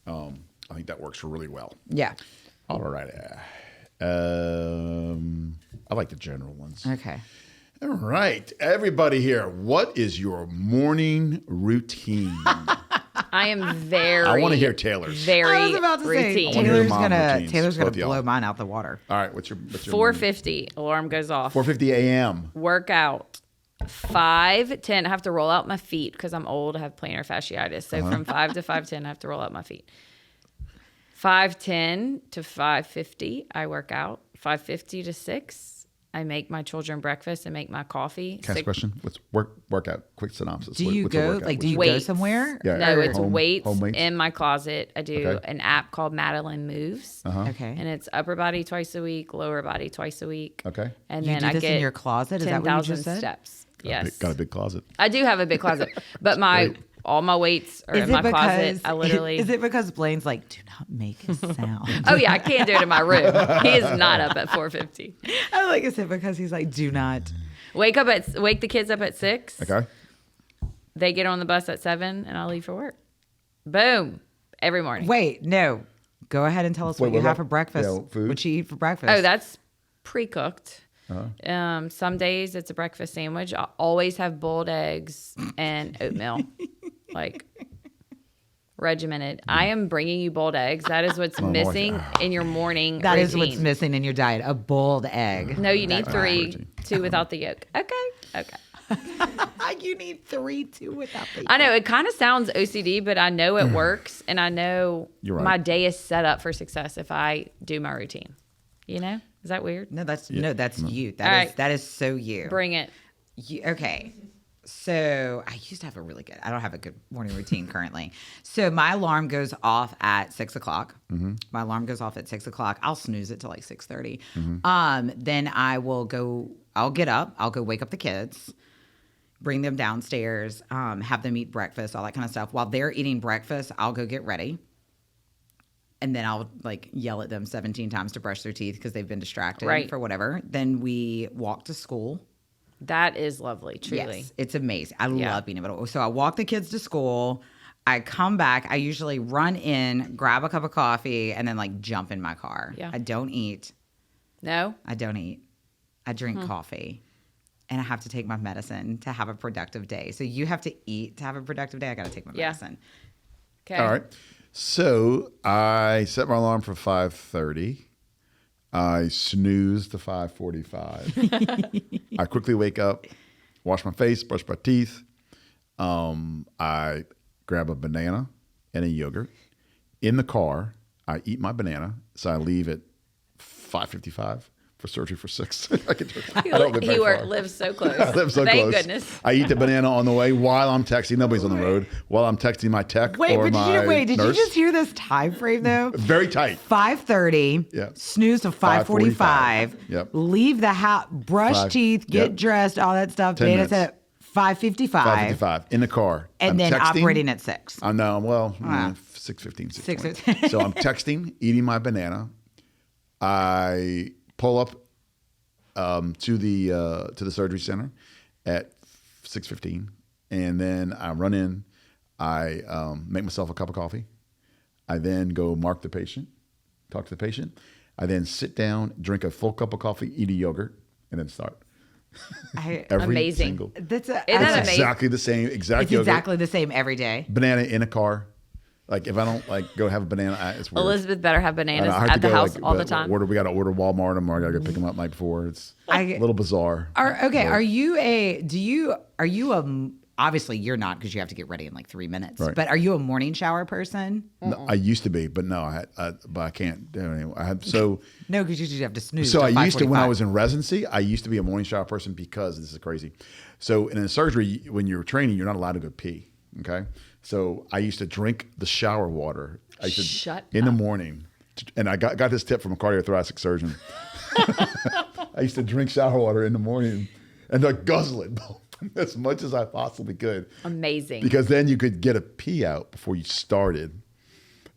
I think that works really well. Yeah. All right. I like the general ones. Okay. All right. Everybody here, what is your morning routine? I am very. I want to hear Taylor's. Very I was about to routine. I say wanna hear Taylor's mom gonna routines, both of y'all. blow mine out the water. All right. What's your 4:50 alarm goes off. 4:50 a.m. Workout. 5:10. I have to roll out my feet because I'm old. I have plantar fasciitis. So from 5 to 5:10, I have to roll out my feet. 5:10 to 5:50, I work out. 5:50 to 6, I make my children breakfast and make my coffee. Can I ask a question? What's workout? Quick synopsis. Do you What's a go workout? like? Do you go Weights. somewhere? Yeah. No, Or it's home weights weights? in my closet. I do Okay. an app called Madeline Moves. Okay. And it's upper body twice a week, lower body twice a week. Okay. And You then do I this in get your closet? Is that what you 10,000 just said? steps. Yes. Got a big closet. I do have a big closet, but all my weights are in my closet. I literally. Is it because Blaine's like, do not make a sound? Oh yeah, I can't do it in my room. He is not up at 4:50. I like it because he's like, do not. Wake the kids up at 6. Okay. They get on the bus at 7, and I leave for work. Boom, every morning. Wait, no. Go ahead and tell us Wait, what you what have for about- breakfast. yeah, food? What you eat for breakfast? Oh, that's pre-cooked. Some days it's a breakfast sandwich. I always have boiled eggs and oatmeal, like regimented. I am bringing you boiled eggs. That is what's missing in your morning That routine. is what's missing in your diet. A boiled egg. No, you need That's my 3, routine. 2 without the yolk. Okay. You need 3, 2 without the. I know it kind of sounds OCD, but I know it works, and I know You're right. my day is set up for success if I do my routine. You know, is that weird? No, that's you. All right. That is so you. Bring it. Okay. So I used to have I don't have a good morning routine currently. So my alarm goes off at 6 o'clock. My alarm goes off at 6 o'clock. I'll snooze it till like 6:30. Then I'll get up. I'll go wake up the kids, bring them downstairs, have them eat breakfast, all that kind of stuff. While they're eating breakfast, I'll go get ready. And then I'll like yell at them 17 times to brush their teeth because they've been distracted for whatever. Then we walk to school. That is lovely, truly. Yes, it's amazing. I love being able to. So I walk the kids to school. I come back. I usually run in, grab a cup of coffee, and then like jump in my car. Yeah. I don't eat. No? I don't eat. I drink coffee. And I have to take my medicine to have a productive day. So you have to eat to have a productive day. I got to take my medicine. Okay. All right. So I set my alarm for 5:30. I snooze to 5:45. I quickly wake up, wash my face, brush my teeth. I grab a banana and a yogurt. In the car, I eat my banana. So I leave at 5:55 for surgery for 6. I don't live very far. Lives so close. I live so Thank close. goodness. I eat the banana on the way while I'm texting. Nobody's on the road. While I'm texting my tech or my did nurse. you just hear this time frame though? Very tight. 5:30. Yeah. Snooze to 5:45. Yep. Leave the house, brush teeth, get dressed, all that stuff. 10 Banana's minutes. at 5:55. 5:55 in the car. And I'm then texting. operating at 6. I know. Well, 6:15, 6:20. So I'm texting, eating my banana. I pull up to the surgery center at 6:15, and then I run in. I make myself a cup of coffee. I then go mark the patient, talk to the patient. I then sit down, drink a full cup of coffee, eat a yogurt, and then start. Amazing. Single. That's Exactly the same. It's yogurt. exactly the same every day. Banana in a car. Like if I don't like go have a banana, it's weird. Elizabeth better have bananas I have at to the go, house like, all the time. We got to order Walmart them, or I got to go pick them up night before. It's a little bizarre. Are you obviously you're not because you have to get ready in like 3 minutes, Right. but are you a morning shower person? No, I used to be, but no, but I can't do it anymore. No, because you usually have to snooze. So till I used to, when I 5:45. was in residency, I used to be a morning shower person because this is crazy. So in a surgery, when you're training, you're not allowed to go pee. Okay. So I used to drink the shower water. I used to, Shut in the morning. And I got this tip from a cardiothoracic surgeon. I used to drink shower water in the morning and like guzzle it as much as I possibly could. Amazing. Because then you could get a pee out before you started.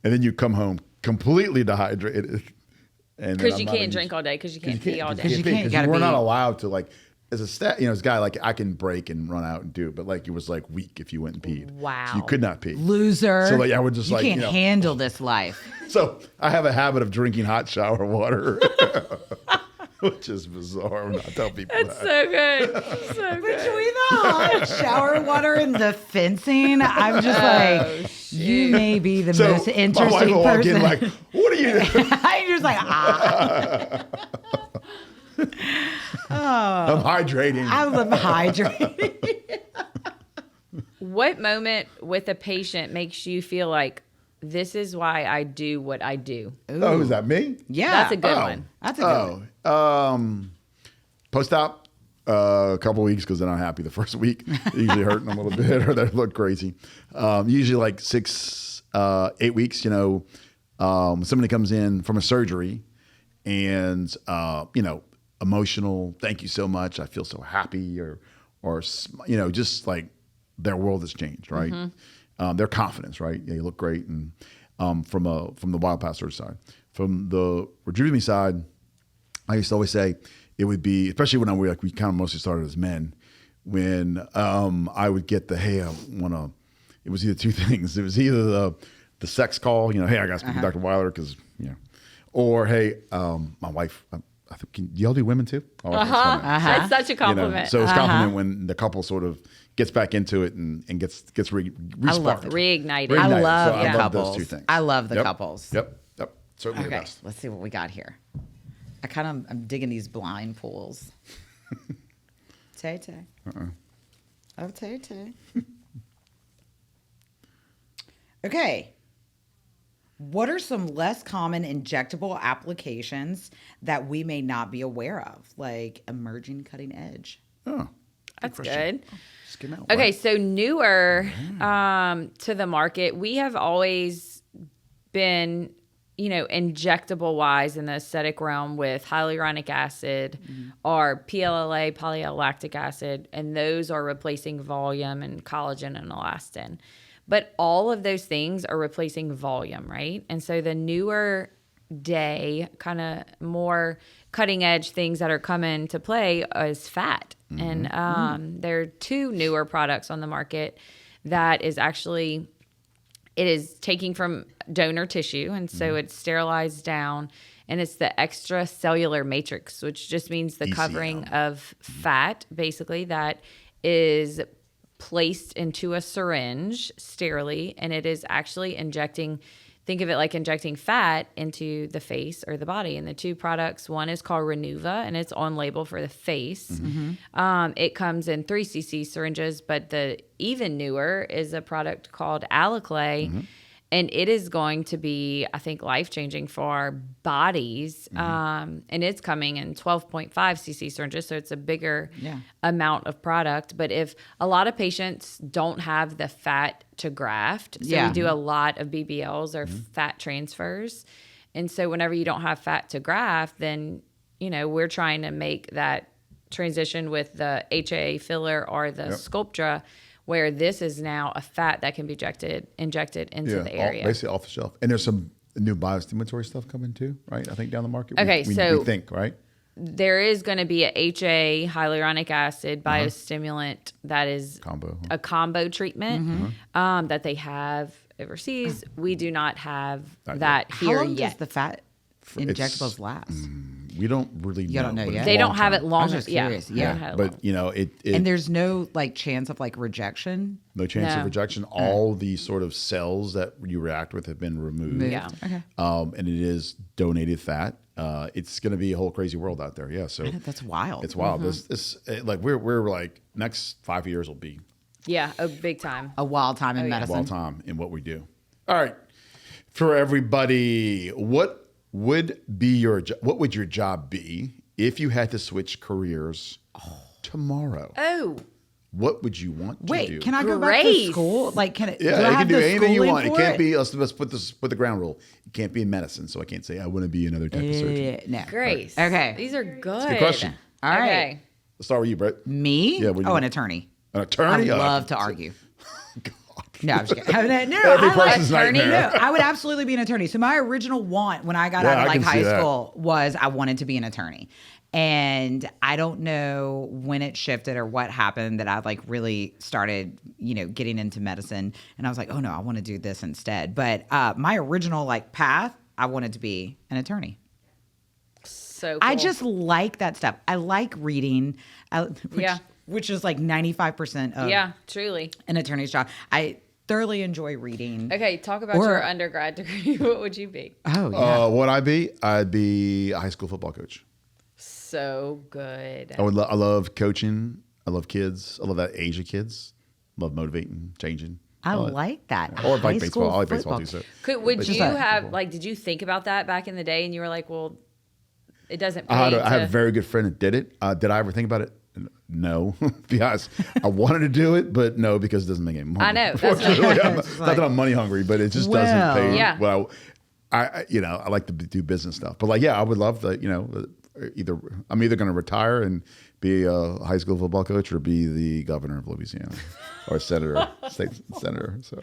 And then you come home completely dehydrated. Because you can't drink all day because you can't pee all day. Because we're not allowed to, like, as a guy, like, I can break and run out and do it, but like it was like weak if you went and peed. Wow. So you could not pee. Loser. So like I would just you like can't handle this life. So I have a habit of drinking hot shower water, which is bizarre when I tell people That's that. so good. So good. Between the hot shower water and the fencing, I'm just like, you may be the most my interesting wife will walk person. in like, what are you doing? You're just like, I'm hydrating. I'm hydrating. What moment with a patient makes you feel like this is why I do what I do? Oh, is that me? Yeah. That's a good one. That's a good one. Post-op, a couple weeks because they're not happy the first week. They usually hurting a little bit or they look crazy. Usually like 8 weeks, somebody comes in from a surgery and, emotional, thank you so much, I feel so happy, or just like their world has changed, right? Mm-hmm. Their confidence, right? Yeah, you look great. And from the wild pastor side. From the Rejuvime side, I used to always say it would be, especially when we kind of mostly started as men, when I would get it was either two things. It was either the sex call, hey, I got to speak to Dr. Weiler because, or hey, my wife, I think, do y'all do women too? Oh, That's such a compliment. So it's a compliment when the couple sort of gets back into it and gets resparked. Reignited. I So love I the love couples. those two things. I love the couples. Yep. Certainly the Okay, best. let's see what we got here. I'm digging these blind pools. Tay-tay. Oh, Tay-tay. Okay. What are some less common injectable applications that we may not be aware of, like emerging cutting edge? Oh. That's good. Just came out. Okay, right? so newer to the market, we have always been, injectable wise in the aesthetic realm with hyaluronic acid or PLLA, polyallactic acid, and those are replacing volume and collagen and elastin. But all of those things are replacing volume, right? And so the newer day, kind of more cutting edge things that are coming to play is fat. And there are 2 newer products on the market that is actually, it is taking from donor tissue, and so it's sterilized down, and it's the extracellular matrix, which just means the covering of fat, basically, that is placed into a syringe sterilely, and it is actually injecting, think of it like injecting fat into the face or the body. And the 2 products, one is called Renuva, and it's on label for the face. It comes in 3 cc syringes, but the even newer is a product called Alaclay, and it is going to be, I think, life-changing for our bodies. And it's coming in 12.5 cc syringes, so it's a bigger amount of product. But if a lot of patients don't have the fat to graft, so we do a lot of BBLs or fat transfers. And so whenever you don't have fat to graft, then, we're trying to make that transition with the HA filler or the Sculptra, where this is now a fat that can be injected into the area. Basically off the shelf. And there's some new biostimulatory stuff coming too, right? I think down the market. Okay, we think, right? There is going to be a HA, hyaluronic acid biostimulant that is a combo treatment that they have overseas. We do not have that here How long yet. does the fat injectables last? We don't really know. You don't know but yet? it's They don't have long-term. it long. I was just curious. But And there's no chance of rejection. no chance No. of rejection. All the sort of cells that you react with have been removed. Yeah. Okay. And it is donated fat. It's going to be a whole crazy world out there. Yeah. So That's wild. it's wild. This we're like next 5 years will be Yeah, a big time. A wild time in a medicine. wild time in what we do. All right, for everybody, what would your job be if you had to switch careers tomorrow? Oh, What would you want to do? Wait, can I go back to Grace. school? Can it? Yeah, do I you can have do the anything you schooling want. It for can't be. Let's put the ground rule. It can't be in medicine, so I can't say I want to be another type of surgeon. No. Grace. Okay. These are good. Good question. All right. Okay. Let's start with you, Brett. Me? Yeah, what do you an want? attorney. An attorney? I love to argue. God. No, I'm just kidding. No, Every I like person's attorney. nightmare. No, I would absolutely be an attorney. So my original want when I got Yeah, out of I can high see that. school was I wanted to be an attorney. And I don't know when it shifted or what happened that I really started, getting into medicine. And I was like, oh no, I want to do this instead. But my original path, I wanted to be an attorney. So cool. I just like that stuff. I like reading, Yeah. which is 95% of truly. an attorney's job. I thoroughly enjoy reading. Okay, talk about Or- your undergrad degree. What would you be? Oh, yeah. What I'd be a high school football coach. So good. I love coaching. I love kids. I love that age of kids. Love motivating, changing. I like that. Or High like baseball. school I like baseball football. too. So Would Just you like have football. did you think about that back in the day and you were like, well, it doesn't pay I had a very good friend that did it. Did I ever think about it? No, to be honest. I wanted to do it, but no, because it doesn't make any money. I know, that's Unfortunately, right. not that I'm money hungry, but it just doesn't pay. Yeah. Well, I like to do business stuff, but I would love to. Either I'm either going to retire and be a high school football coach or be the governor of Louisiana or senator, state senator. So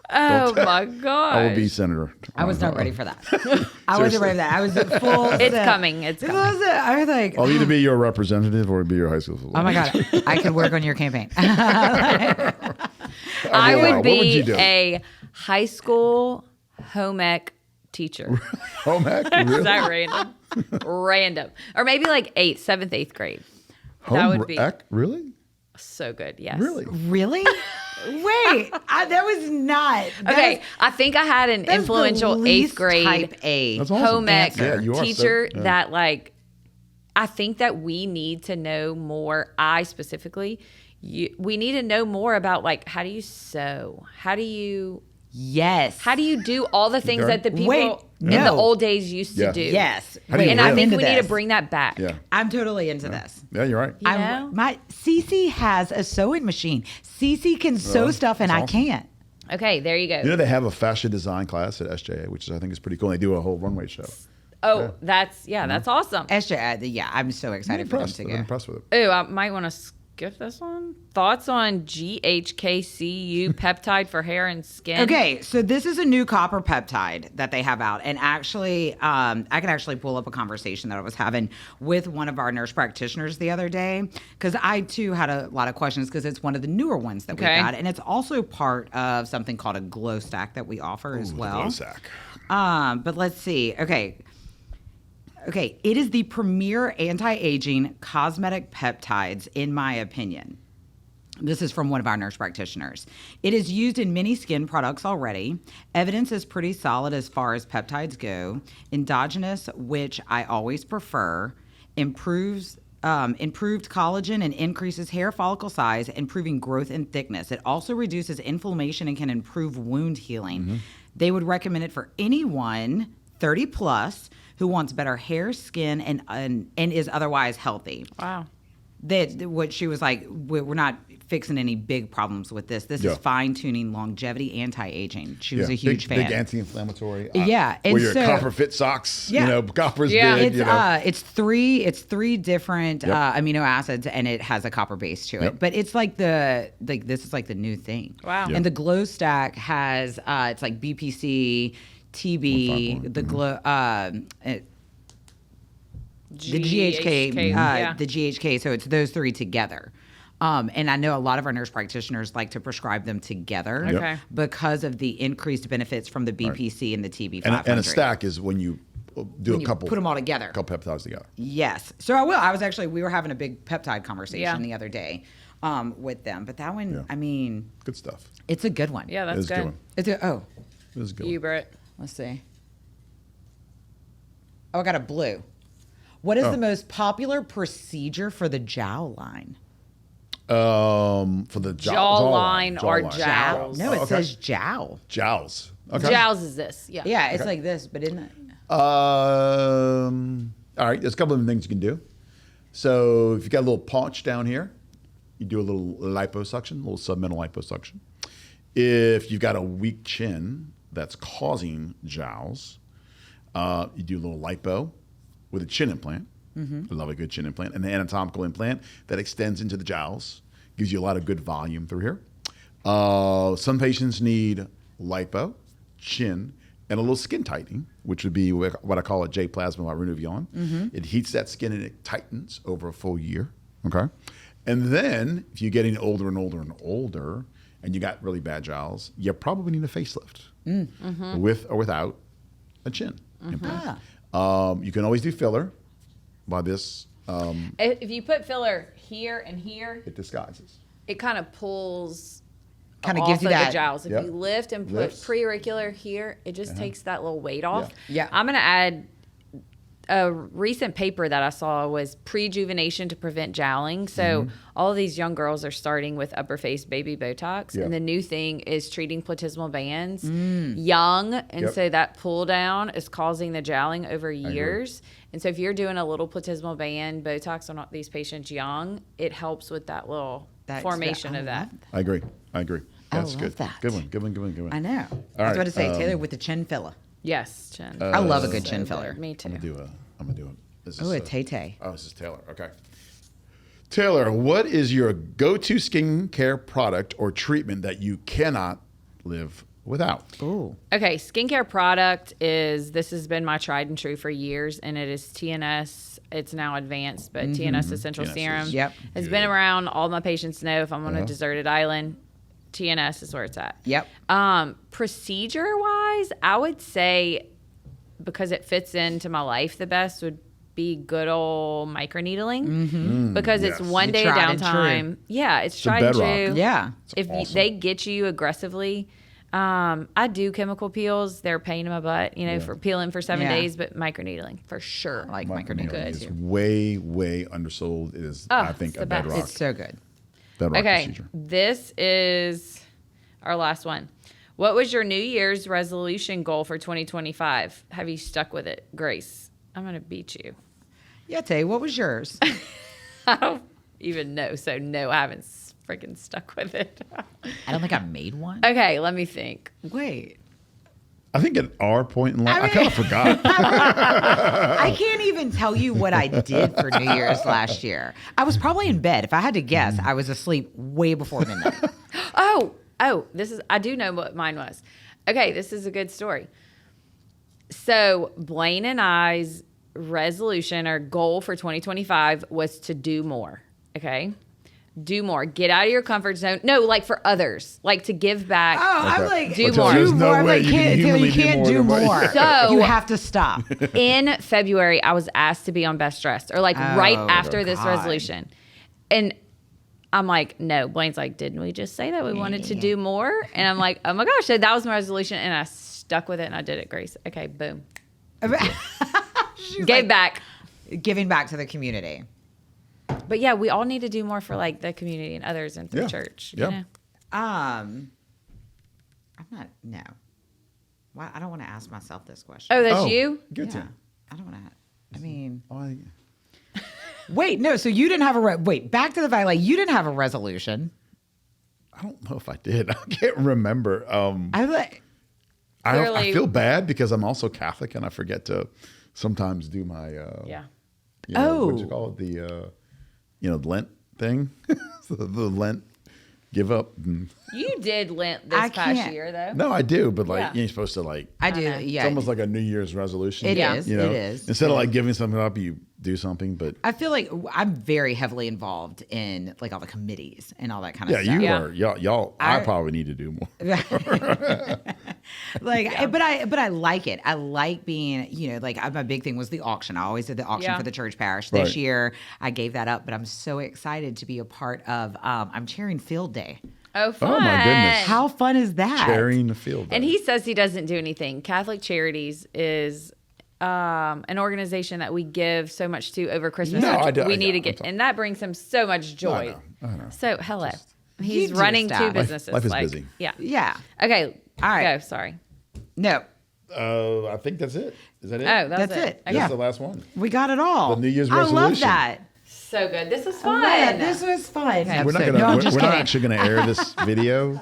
Oh my god. I will be senator. I was not ready for that. I wasn't ready for that. I was at full. It's coming. It's coming. I was like, I'll either be your representative or be your high school football. oh my God, I could work on your campaign. I Wow. would What be would you do? a high school home ec teacher. Home ec? Is Really? that random? Random. Or maybe 7th, 8th grade. Home that would be ec? Really? so good. Yes. Really? Really? Wait, that was not. Okay. I think I had an That's influential the 8th least grade type A. That's awesome. home ec Yeah, you are teacher so- yeah. that I think that we need to know more. I specifically, we need to know more about how do you sew? How do you Yes. How do you do all the things Okay. that the people Wait, in the no. old days used to Yeah. do? Yes. How do you And I live? think into we need this. to bring that back. Yeah. I'm totally into this. Yeah, you're right. You know? My Cece has a sewing machine. Cece can sew stuff and I that's awesome. can't. Okay, there you go. You know, they have a fashion design class at SJA, which I think is pretty cool. They do a whole runway show. Oh, that's awesome. SJ, yeah, I'm so excited for them Impressed. to I've go. been impressed with it. Oh, I might want to skip this one. Thoughts on GHKCU peptide for hair and skin? Okay, so this is a new copper peptide that they have out. And actually, I can actually pull up a conversation that I was having with one of our nurse practitioners the other day, because I too had a lot of questions because it's one of the newer ones that we Okay. got. And it's also part of something called a glow stack that we offer as Ooh, the well. glow sack. But let's see. Okay, it is the premier anti-aging cosmetic peptides, in my opinion. This is from one of our nurse practitioners. It is used in many skin products already. Evidence is pretty solid as far as peptides go. Endogenous, which I always prefer, improved collagen and increases hair follicle size, improving growth and thickness. It also reduces inflammation and can improve wound healing. They would recommend it for anyone 30 plus who wants better hair, skin, and is otherwise healthy. Wow. What she was like, we're not fixing any big problems with this. This Yeah. is fine-tuning longevity, anti-aging. She was Yeah. a huge fan. Big anti-inflammatory. Yeah, and Wear your so- copper fit socks. Yeah. You know, copper's Yeah. good. It's you know. it's three different amino acids, and it has a copper base to it. Yep. But it's like this is like the new thing. Wow. Yeah. And the glow stack has it's like BPC, TB, 151. the glow. The GHK, yeah. the GHK. So it's those three together. And I know a lot of our nurse practitioners like to prescribe them together Yep. Okay. because of the increased benefits from the BPC and the TB 500. And a stack is when you do When a you couple. put them all together. A couple peptides together. Yes. So we were having a big peptide conversation Yeah. the other day with them. But that one, Yeah. I mean, Good stuff. it's a good one. Yeah, It that's is a good good. one. It's a, It is a good You, one. Britt. let's see. Oh, I got a blue. What is Oh. the most popular procedure for the jawline? For the Jawline or jowls. No, it okay. says jowl. Jowls. Okay. Jowls is this. Yeah. Yeah, it's like this, but isn't it? All right, there's a couple of things you can do. So if you got a little paunch down here, you do a little liposuction, a little submental liposuction. If you've got a weak chin that's causing jowls, you do a little lipo with a chin implant. I love a good chin implant. And the anatomical implant that extends into the jowls gives you a lot of good volume through here. Some patients need lipo, chin, and a little skin tightening, which would be what I call a J-plasma by Rejuvime. It heats that skin and it tightens over a full year. Okay. And then if you're getting older and older and older and you got really bad jowls, you probably need a facelift with or without a chin implant. You can always do filler by this. If you put filler here and here, It disguises. it kind of pulls Kind of off gives you of that. the jowls. If Yep. you lift and put Lifts. preauricular here, it just takes that little weight off. Yeah. I'm going to add a recent paper that I saw was prejuvenation to prevent jowling. So all of these young girls are starting with upper face baby Botox. Yeah. And the new thing is treating platysmal bands young. And Yep. so that pull down is causing the jowling over years. And so if you're doing a little platysmal band Botox on these patients young, it helps with that little formation of that. I agree. That's love good. that. Good one. I know. I was right, about to say, Taylor with the chin filler. Yes, Jen. I love a good chin filler. Me too. I'm gonna do it. This Oh, a is, Tay-Tay. Oh, this is Taylor. Okay. Taylor, what is your go-to skincare product or treatment that you cannot live without? Ooh. Okay, skincare product this has been my tried and true for years, and it is TNS. It's now advanced, but TNS Essential TNS is Serum Yep. has been around. All my patients know if I'm on a deserted island, TNS is where it's at. Yep. Procedure-wise, I would say, because it fits into my life the best, would be good old microneedling because it's yes. one day Tried and downtime. true. Yeah, it's a tried and bedrock. true. Yeah. If awesome. they get you aggressively, I do chemical peels. They're a pain in my butt, for peeling for 7 Yeah. days, but microneedling for sure. I like Microneedling microneedling. is way undersold. It is, Oh, I think, it's a the best. bedrock. It's so good. Bedrock Okay, procedure. this is our last one. What was your New Year's resolution goal for 2025? Have you stuck with it, Grace? I'm going to beat you. Yeah, Tay, what was yours? I don't even know. So, no, I haven't freaking stuck with it. I don't think I made one. Okay, let me think. Wait. I think at our point in life, I kind of forgot. I can't even tell you what I did for New Year's last year. I was probably in bed. If I had to guess, I was asleep way before midnight. I do know what mine was. Okay, this is a good story. So Blaine and I's resolution or goal for 2025 was to do more. Okay. Do more. Get out of your comfort zone. No, like for others, like to give back. Oh, I'm like, do more. There's no I'm way like, you can humanly you can't do do more. more. So- you have to stop. In February, I was asked to be on Best Dressed or like right after this God. resolution. And I'm like, no. Blaine's like, didn't we just say that we wanted to do more? And I'm like, oh my gosh, so that was my resolution. And I stuck with it and I did it, Grace. Okay, boom. She's Gave like, back. giving back to the community. But yeah, we all need to do more for like the community and others and for the church. Yeah. You know? I'm not. No. Why? I don't want to ask myself this question. Oh, that's you? Good yeah. to. I don't want to. I mean, I wait. No. So you didn't have a wait. Back to the fact, like you didn't have a resolution. don't know if I did. I can't remember. I like. I Clearly- feel bad because I'm also Catholic and I forget to sometimes do my Yeah. what'd you call it? The Lent thing. the Lent give up. You did Lent I this past can't- year, though. No, I do, but like Yeah. you're supposed to like. I do. know. Yeah. It's almost like a New Year's resolution. It Yeah. is. You know? It is. Instead of like giving something up, you do something. But I feel like I'm very heavily involved in like all the committees and all that kind of yeah, stuff. you Yeah. are. Y'all. I probably need to do more. But I like it. I like being, like my big thing was the auction. I always did the auction Yeah. for the church parish. This Right. year I gave that up, but I'm so excited to be a part of. I'm chairing Field Day. Oh, fun. my goodness. How fun is that? Sharing the field. And he says he doesn't do anything. Catholic Charities is an organization that we give so much to over Christmas. No, which I do- we I need know. to I'm get, talking- and that brings him so much joy. I know. So hello, You he's do running stuff. two businesses. life is like, busy. Yeah. Yeah. Okay. All right. Go. Sorry. No, I think that's it. Is that it? Oh, That's it. Okay. That's Yeah. the last one. we got it all. The New Year's I love resolution. that. So good. This was I fun. love it. This was fun. We're not No, gonna. I'm we're just we're not kidding. actually gonna air this video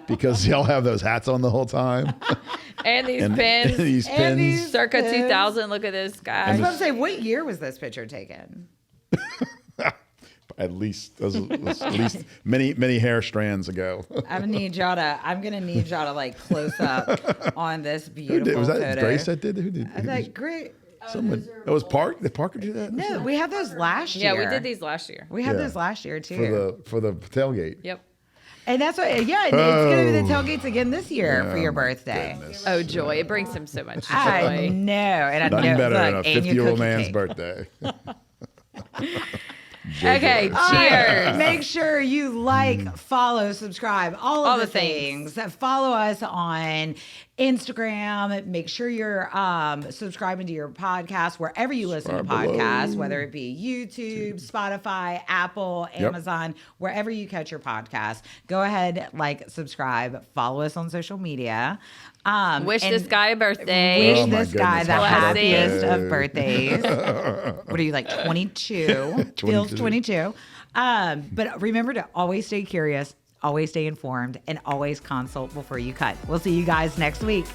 because y'all have those hats on the whole time. and these And pins. these And pins. these- Circa pins. 2000. Look at this I was guy. about to say, what year was this picture taken? At least many hair strands ago. I'm gonna need y'all to like close up on this Who beautiful did? Was that photo. Grace that did? Who did? I was like, great. Someone. It was Park. Did Parker do that? No, we had those last year. Yeah, we did these last year. We had Yeah. those last year too. for the tailgate. Yep. And that's what, yeah, and it's going to be the tailgates again this year for your Oh, my birthday. goodness. Oh, joy. It brings him so much joy. I know. And I Nothing know. better than a look, and your 50-year-old cookie man's cake. birthday. Okay, All right, cheers. make sure you like, follow, subscribe, all All of the the things. things. Follow us on Instagram. Make sure you're subscribing to your podcast wherever you listen to Subscribe below. podcasts, whether it be YouTube, Spotify, Apple, Yep. Amazon, wherever you catch your podcast. Go ahead, like, subscribe, follow us on social media. Wish and this guy a birthday. Wish Oh, my this guy goodness, the happy happiest birthday. of birthdays. What are you, like 22? Feels 22. But remember to always stay curious, always stay informed, and always consult before you cut. We'll see you guys next week.